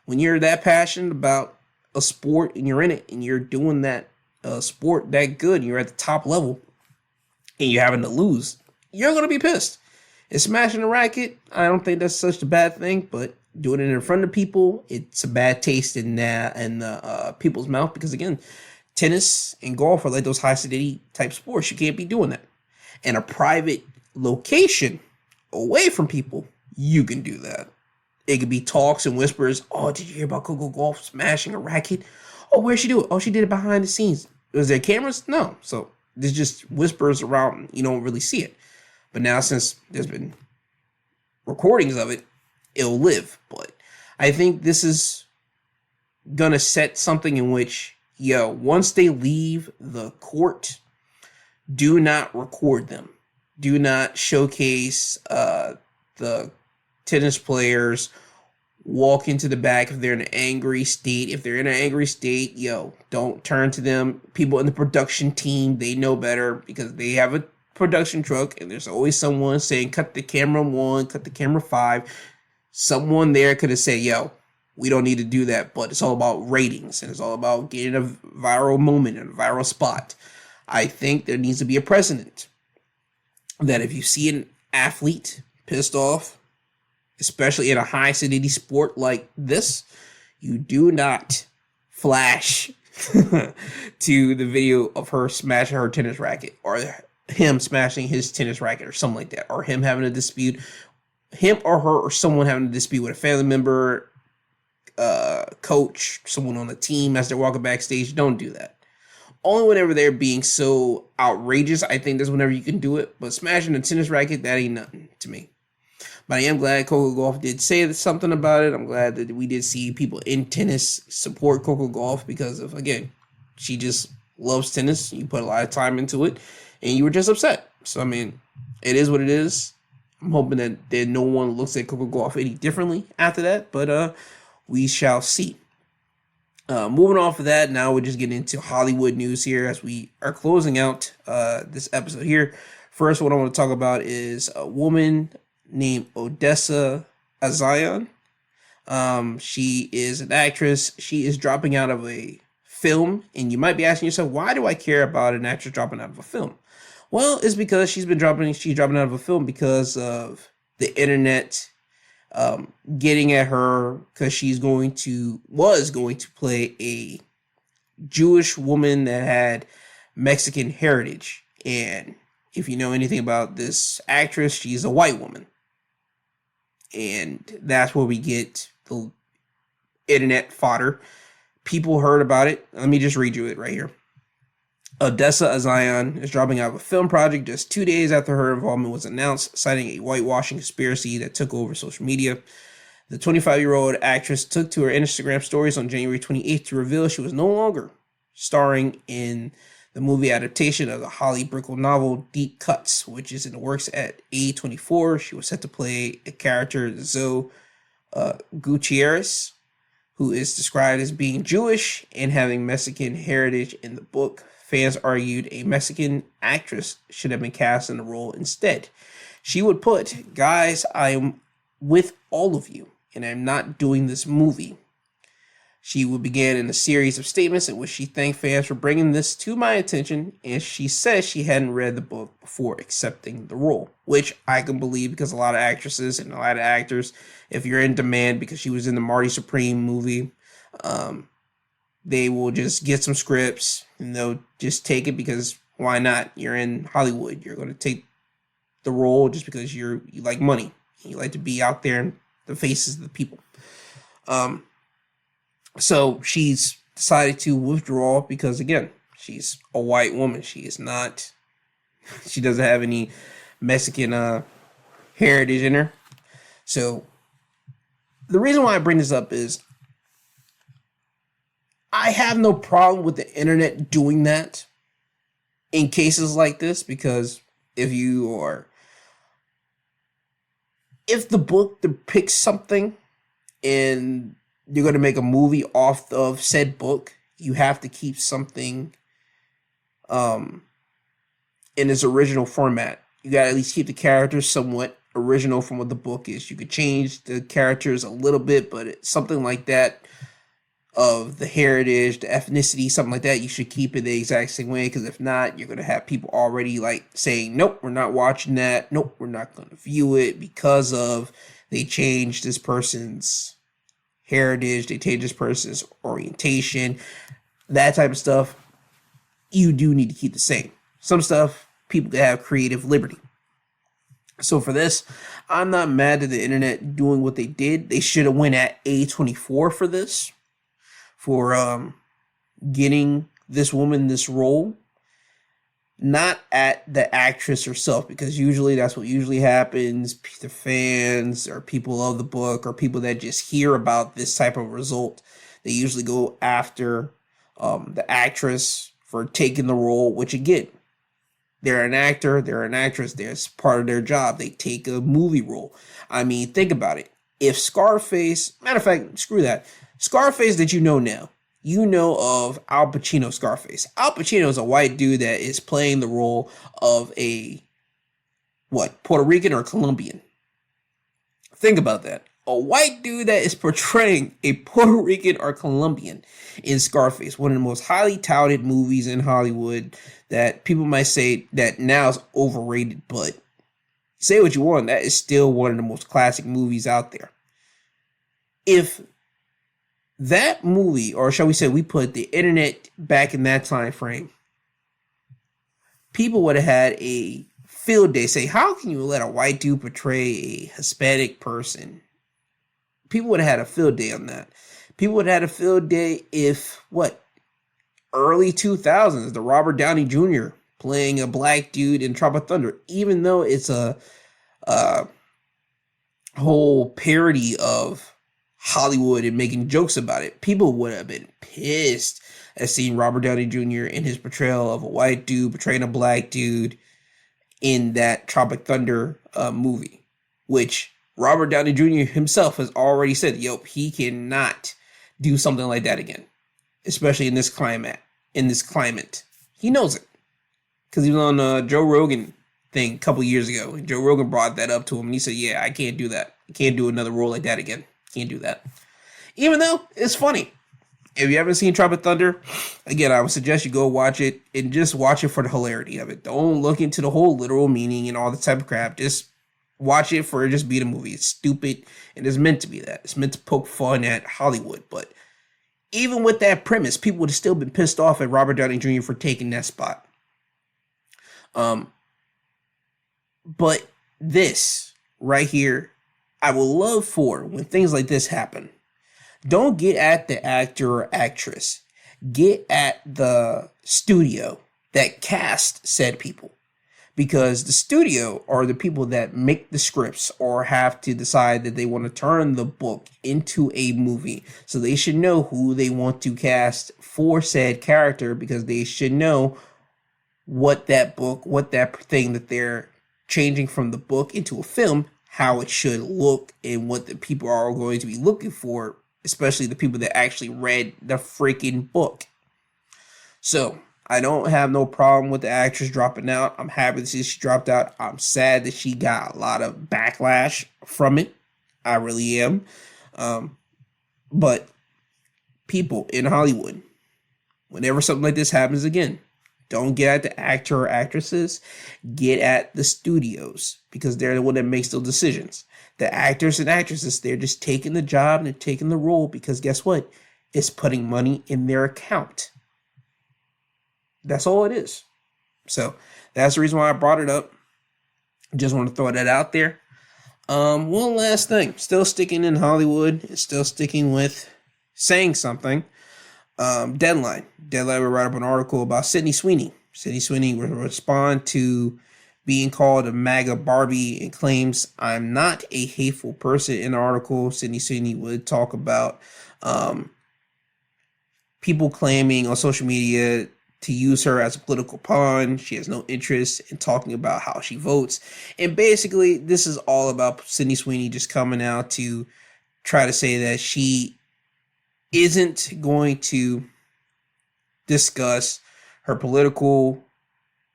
When you're that passionate about a sport and you're in it and you're doing that sport that good and you're at the top level and you're having to lose, you're going to be pissed. And smashing a racket, I don't think that's such a bad thing, but doing it in front of people, it's a bad taste in the people's mouth because, again, tennis and golf are like those high sedity type sports. You can't be doing that. In a private location away from people, you can do that. It could be talks and whispers. Oh, did you hear about Coco Gauff smashing a racket? Oh, where'd she do it? Oh, she did it behind the scenes. Was there cameras? No. So there's just whispers around. You don't really see it. But now since there's been recordings of it, it'll live. But I think this is going to set something in which, once they leave the court, do not record them. Do not showcase the tennis players walk into the back if they're in an angry state. If they're in an angry state, don't turn to them. People in the production team, they know better because they have a production truck and there's always someone saying, cut the camera 1, cut the camera 5. Someone there could have said, we don't need to do that, but it's all about ratings and it's all about getting a viral moment and a viral spot. I think there needs to be a precedent that if you see an athlete pissed off, especially in a high sedity sport like this, you do not flash to the video of her smashing her tennis racket or him smashing his tennis racket or something like that, or him having a dispute, him or her or someone having a dispute with a family member, coach, someone on the team as they're walking backstage. Don't do that. Only whenever they're being so outrageous, I think that's whenever you can do it. But smashing a tennis racket, that ain't nothing to me. But I am glad Coco Gauff did say something about it. I'm glad that we did see people in tennis support Coco Gauff because of, again, she just loves tennis. You put a lot of time into it, and you were just upset. So, I mean, it is what it is. I'm hoping that no one looks at Coco Gauff any differently after that, but we shall see. Moving off of that, now we're just getting into Hollywood news here as we are closing out this episode here. First, what I want to talk about is a woman named Odessa Azion. She is an actress. She is dropping out of a film, and you might be asking yourself, why do I care about an actress dropping out of a film? Well, it's because she's dropping out of a film because of the internet getting at her because she was going to play a Jewish woman that had Mexican heritage. And if you know anything about this actress, she's a white woman. And that's where we get the internet fodder. People heard about it. Let me just read you it right here. Odessa Azion is dropping out of a film project just 2 days after her involvement was announced, citing a whitewashing conspiracy that took over social media. The 25-year-old actress took to her Instagram stories on January 28th to reveal she was no longer starring in the movie adaptation of the Holly Brickell novel Deep Cuts, which is in the works at A24. She was set to play a character, Zoe Gutierrez, who is described as being Jewish and having Mexican heritage in the book. Fans argued a Mexican actress should have been cast in the role instead. She would put, "Guys, I am with all of you, and I'm not doing this movie." She would begin in a series of statements in which she thanked fans for bringing this to my attention, and she says she hadn't read the book before accepting the role, which I can believe because a lot of actresses and a lot of actors, if you're in demand because she was in the Marty Supreme movie, they will just get some scripts and they'll just take it because why not? You're in Hollywood. You're going to take the role just because you like money. You like to be out there in the faces of the people. So she's decided to withdraw because, again, she's a white woman. She doesn't have any Mexican heritage in her. So the reason why I bring this up is I have no problem with the internet doing that in cases like this, because if the book depicts something and you're going to make a movie off of said book, you have to keep something in its original format. You got to at least keep the characters somewhat original from what the book is. You could change the characters a little bit, but it's something like that of the heritage, the ethnicity, something like that, you should keep it the exact same way, because if not, you're going to have people already like saying, nope, we're not watching that. Nope, we're not going to view it because of they changed this person's heritage, they changed this person's orientation, that type of stuff. You do need to keep the same. Some stuff people can have creative liberty. So for this, I'm not mad at the internet doing what they did. They should have went at A24 for this, for getting this woman this role, not at the actress herself, because usually that's what usually happens. The fans or people of the book or people that just hear about this type of result, they usually go after the actress for taking the role, which again, they're an actor, they're an actress, that's part of their job. They take a movie role. I mean, think about it. If Scarface, matter of fact, screw that. Scarface that you know now, you know of Al Pacino Scarface. Al Pacino is a white dude that is playing the role of a, Puerto Rican or Colombian. Think about that. A white dude that is portraying a Puerto Rican or Colombian in Scarface, one of the most highly touted movies in Hollywood that people might say that now is overrated, but say what you want, that is still one of the most classic movies out there. If that movie, or shall we say we put the internet back in that time frame, people would have had a field day. Say, how can you let a white dude portray a Hispanic person? People would have had a field day on that. People would have had a field day if, early 2000s, the Robert Downey Jr. playing a black dude in Tropic Thunder, even though it's a whole parody of Hollywood and making jokes about it, people would have been pissed at seeing Robert Downey Jr. in his portrayal of a white dude portraying a black dude in that Tropic Thunder movie, which Robert Downey Jr. himself has already said, he cannot do something like that again, especially in this climate. He knows it because he was on Joe Rogan thing a couple years ago. And Joe Rogan brought that up to him, and he said, I can't do that. I can't do another role like that again. Can't do that. Even though it's funny. If you haven't seen Tropic Thunder, again, I would suggest you go watch it and just watch it for the hilarity of it. Don't look into the whole literal meaning and all the type of crap. Just watch it for it just being a movie. It's stupid, and it's meant to be that. It's meant to poke fun at Hollywood. But even with that premise, people would have still been pissed off at Robert Downey Jr. for taking that spot. But this right here, I would love for when things like this happen. Don't get at the actor or actress. Get at the studio that cast said people. because the studio are the people that make the scripts or have to decide that they want to turn the book into a movie. So they should know who they want to cast for said character, because they should know what that book, what that thing that they're changing from the book into a film, how it should look, and what the people are going to be looking for, especially the people that actually read the freaking book. So I don't have no problem with the actress dropping out. I'm happy to see she dropped out. I'm sad that she got a lot of backlash from it. I really am. But people in Hollywood, whenever something like this happens again, don't get at the actor or actresses. Get at the studios, because they're the one that makes those decisions. The actors and actresses, they're just taking the job and they're taking the role because guess what? It's putting money in their account. That's all it is. So that's the reason why I brought it up. Just want to throw that out there. One last thing. Still sticking in Hollywood and still sticking with saying something. Deadline will write up an article about Sydney Sweeney. Sydney Sweeney will respond to being called a MAGA Barbie and claims, "I'm not a hateful person." In the article, Sydney Sweeney would talk about people claiming on social media to use her as a political pawn. She has no interest in talking about how she votes. And basically, this is all about Sydney Sweeney just coming out to try to say that she isn't going to discuss her political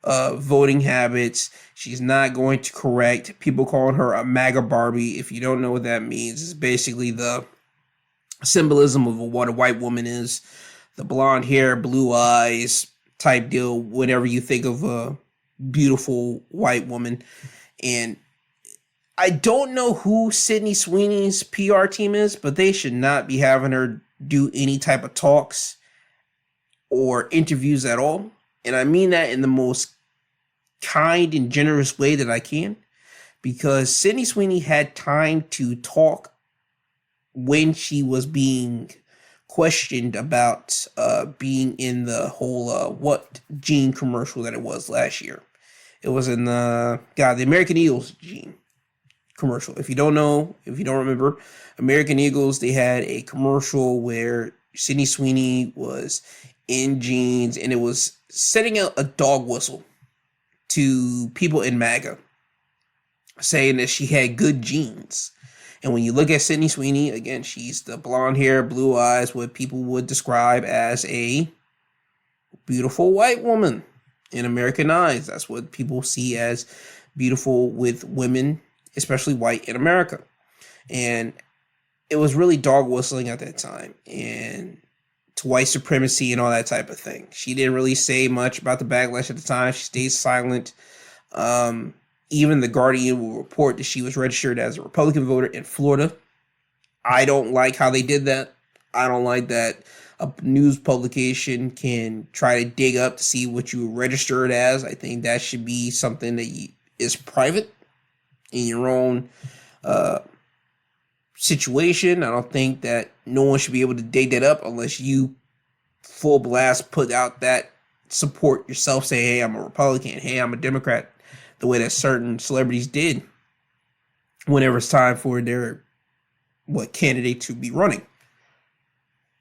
voting habits. She's not going to correct people calling her a MAGA Barbie. If you don't know what that means, it's basically the symbolism of what a white woman is. The blonde hair, blue eyes type deal, whenever you think of a beautiful white woman. And I don't know who Sydney Sweeney's PR team is, but they should not be having her do any type of talks or interviews at all. And I mean that in the most kind and generous way that I can, because Sydney Sweeney had time to talk when she was being questioned about being in the whole what gene commercial that it was last year. It was in the American Eagles gene commercial. If you don't remember, American Eagles, they had a commercial where Sydney Sweeney was in jeans and it was setting out a dog whistle to people in MAGA, saying that she had good genes. And when you look at Sydney Sweeney, again, she's the blonde hair, blue eyes, what people would describe as a beautiful white woman in American eyes. That's what people see as beautiful with women, especially white in America. And it was really dog whistling at that time, and to white supremacy and all that type of thing. She didn't really say much about the backlash at the time. She stayed silent. Even the Guardian will report that she was registered as a Republican voter in Florida. I don't like how they did that. I don't like that a news publication can try to dig up to see what you were registered as. I think that should be something that is private in your own situation. I don't think that no one should be able to dig that up unless you full blast put out that support yourself, say, hey, I'm a Republican, hey, I'm a Democrat, the way that certain celebrities did whenever it's time for their candidate to be running.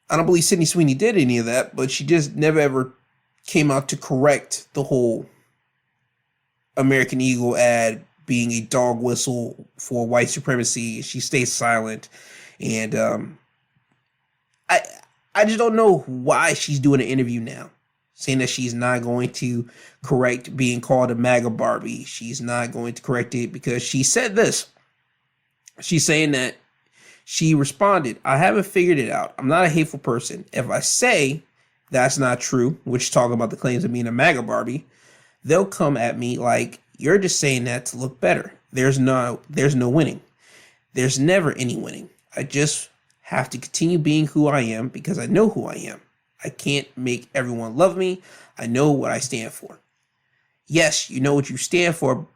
I don't believe Sydney Sweeney did any of that, but she just never ever came out to correct the whole American Eagle ad being a dog whistle for white supremacy. She stays silent. And I just don't know why she's doing an interview now, saying that she's not going to correct being called a MAGA Barbie. She's not going to correct it because she said this. She's saying that she responded, I haven't figured it out. I'm not a hateful person. If I say that's not true, which talking about the claims of being a MAGA Barbie, they'll come at me like, you're just saying that to look better. There's no winning. There's never any winning. I just have to continue being who I am because I know who I am. I can't make everyone love me. I know what I stand for. Yes, you know what you stand for,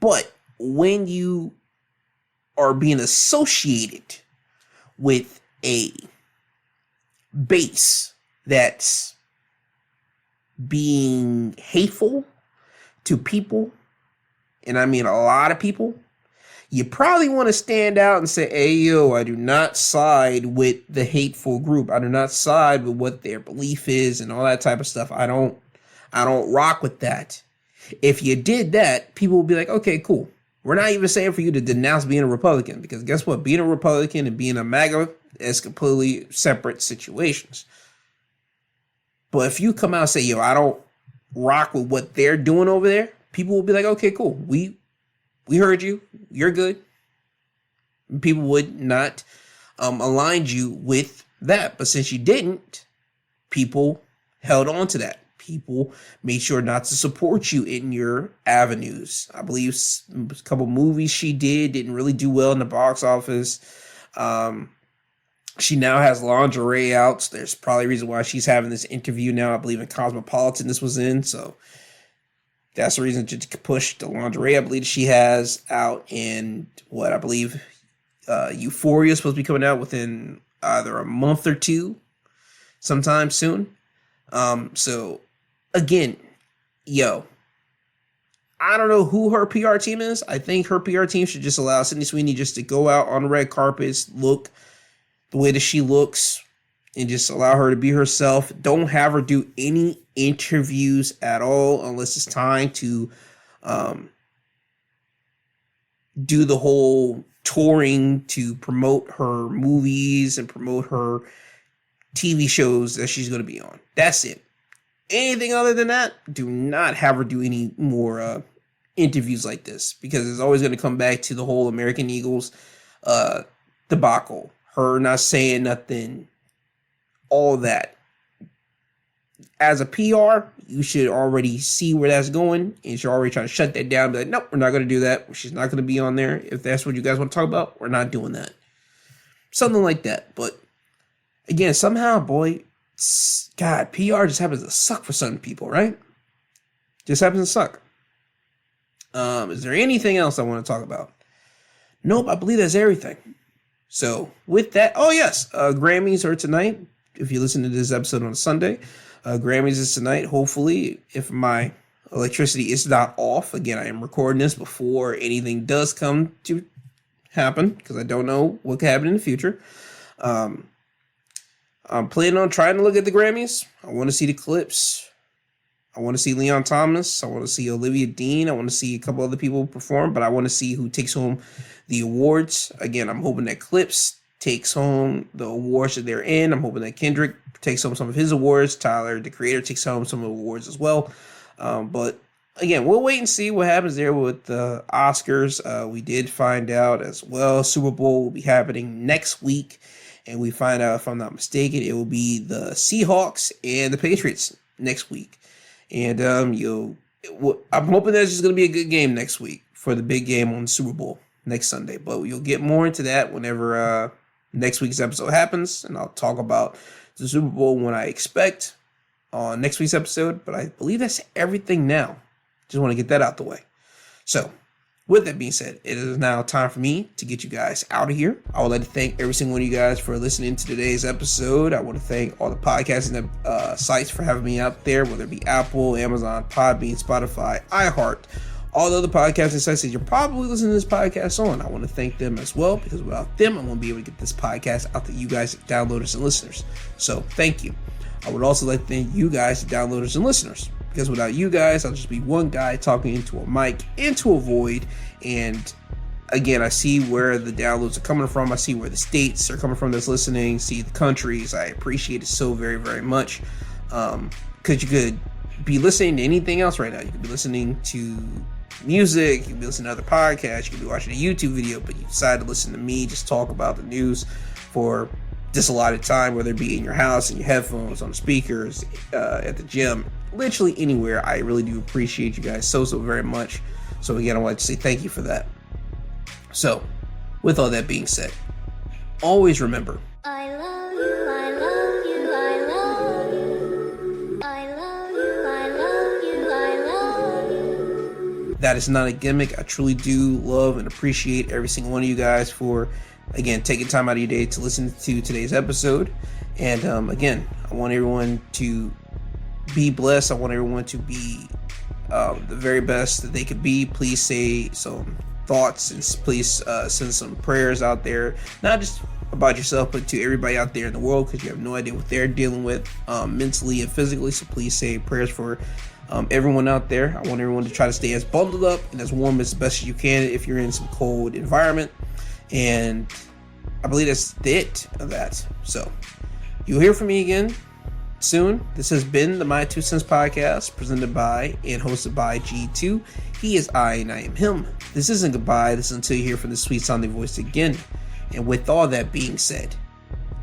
but when you are being associated with a base that's being hateful to people, and I mean a lot of people, you probably want to stand out and say, hey, yo, I do not side with the hateful group. I do not side with what their belief is and all that type of stuff. I don't rock with that. If you did that, people will be like, okay, cool. We're not even saying for you to denounce being a Republican, because guess what? Being a Republican and being a MAGA is completely separate situations. But if you come out and say, yo, I don't rock with what they're doing over there, people will be like, okay, cool. We heard you. You're good. People would not align you with that. But since you didn't, people held on to that. People made sure not to support you in your avenues. I believe a couple movies she didn't really do well in the box office. She now has lingerie out. So there's probably a reason why she's having this interview now. I believe in Cosmopolitan this was in. So that's the reason to push the lingerie. I believe she has out in what I believe Euphoria is supposed to be coming out within either a month or two, sometime soon. So again, yo, I don't know who her PR team is. I think her PR team should just allow Sydney Sweeney just to go out on red carpets, look the way that she looks, and just allow her to be herself. Don't have her do any interviews at all unless it's time to do the whole touring to promote her movies and promote her TV shows that she's going to be on. That's it. Anything other than that, do not have her do any more interviews like this, because it's always going to come back to the whole American Eagles debacle. Her not saying nothing, all that. As a PR, you should already see where that's going, and you're already trying to shut that down. Be like, nope, we're not going to do that. She's not going to be on there. If that's what you guys want to talk about, we're not doing that. Something like that. But again, somehow, boy, God, PR just happens to suck for some people, right? Just happens to suck. Is there anything else I want to talk about? Nope, I believe that's everything. So with that, oh yes, Grammys are tonight. If you listen to this episode on Sunday, Grammys is tonight. Hopefully, if my electricity is not off. Again, I am recording this before anything does come to happen, because I don't know what could happen in the future. I'm planning on trying to look at the Grammys. I want to see the clips. I want to see Leon Thomas. I want to see Olivia Dean. I want to see a couple other people perform, but I want to see who takes home the awards. Again, I'm hoping that Clips takes home the awards that they're in. I'm hoping that Kendrick takes home some of his awards. Tyler, the Creator, takes home some of the awards as well. But again, we'll wait and see what happens there with the Oscars. We did find out as well, Super Bowl will be happening next week. And we find out, if I'm not mistaken, it will be the Seahawks and the Patriots next week. And I'm hoping that it's just going to be a good game next week for the big game on the Super Bowl next Sunday. But you'll get more into that whenever next week's episode happens. And I'll talk about the Super Bowl when I expect on next week's episode. But I believe that's everything now. Just want to get that out the way. So with that being said, it is now time for me to get you guys out of here. I would like to thank every single one of you guys for listening to today's episode. I want to thank all the podcasting sites for having me out there, whether it be Apple, Amazon, Podbean, Spotify, iHeart, all the other podcasting sites that you're probably listening to this podcast on. I want to thank them as well, because without them, I won't be able to get this podcast out to you guys, downloaders and listeners. So thank you. I would also like to thank you guys, downloaders and listeners, because without you guys, I'll just be one guy talking into a mic, into a void. And again, I see where the downloads are coming from. I see where the states are coming from that's listening, see the countries. I appreciate it so very, very much. Because you could be listening to anything else right now. You could be listening to music, you could be listening to other podcasts, you could be watching a YouTube video, but you decide to listen to me just talk about the news for this allotted time, whether it be in your house, in your headphones, on the speakers, at the gym, literally anywhere. I really do appreciate you guys so very much. So again, I would like to say thank you for that. So with all that being said, always remember, I love you, I love you, I love you. I love you, I love you, I love you. That is not a gimmick. I truly do love and appreciate every single one of you guys for, again, taking time out of your day to listen to today's episode. And again, I want everyone to be blessed. I want everyone to be the very best that they could be. Please say some thoughts and please send some prayers out there, not just about yourself, but to everybody out there in the world, because you have no idea what they're dealing with mentally and physically. So please say prayers for everyone out there. I want everyone to try to stay as bundled up and as warm as best as you can if you're in some cold environment. And I believe that's it of that. So you'll hear from me again soon. This has been the My 2 Cents podcast, presented by and hosted by G2. He is I and I am him. This isn't goodbye. This is until you hear from the sweet sounding voice again. And with all that being said,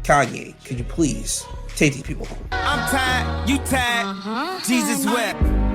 Kanye, could you please take these people home? I'm tired, you tired, Jesus wept.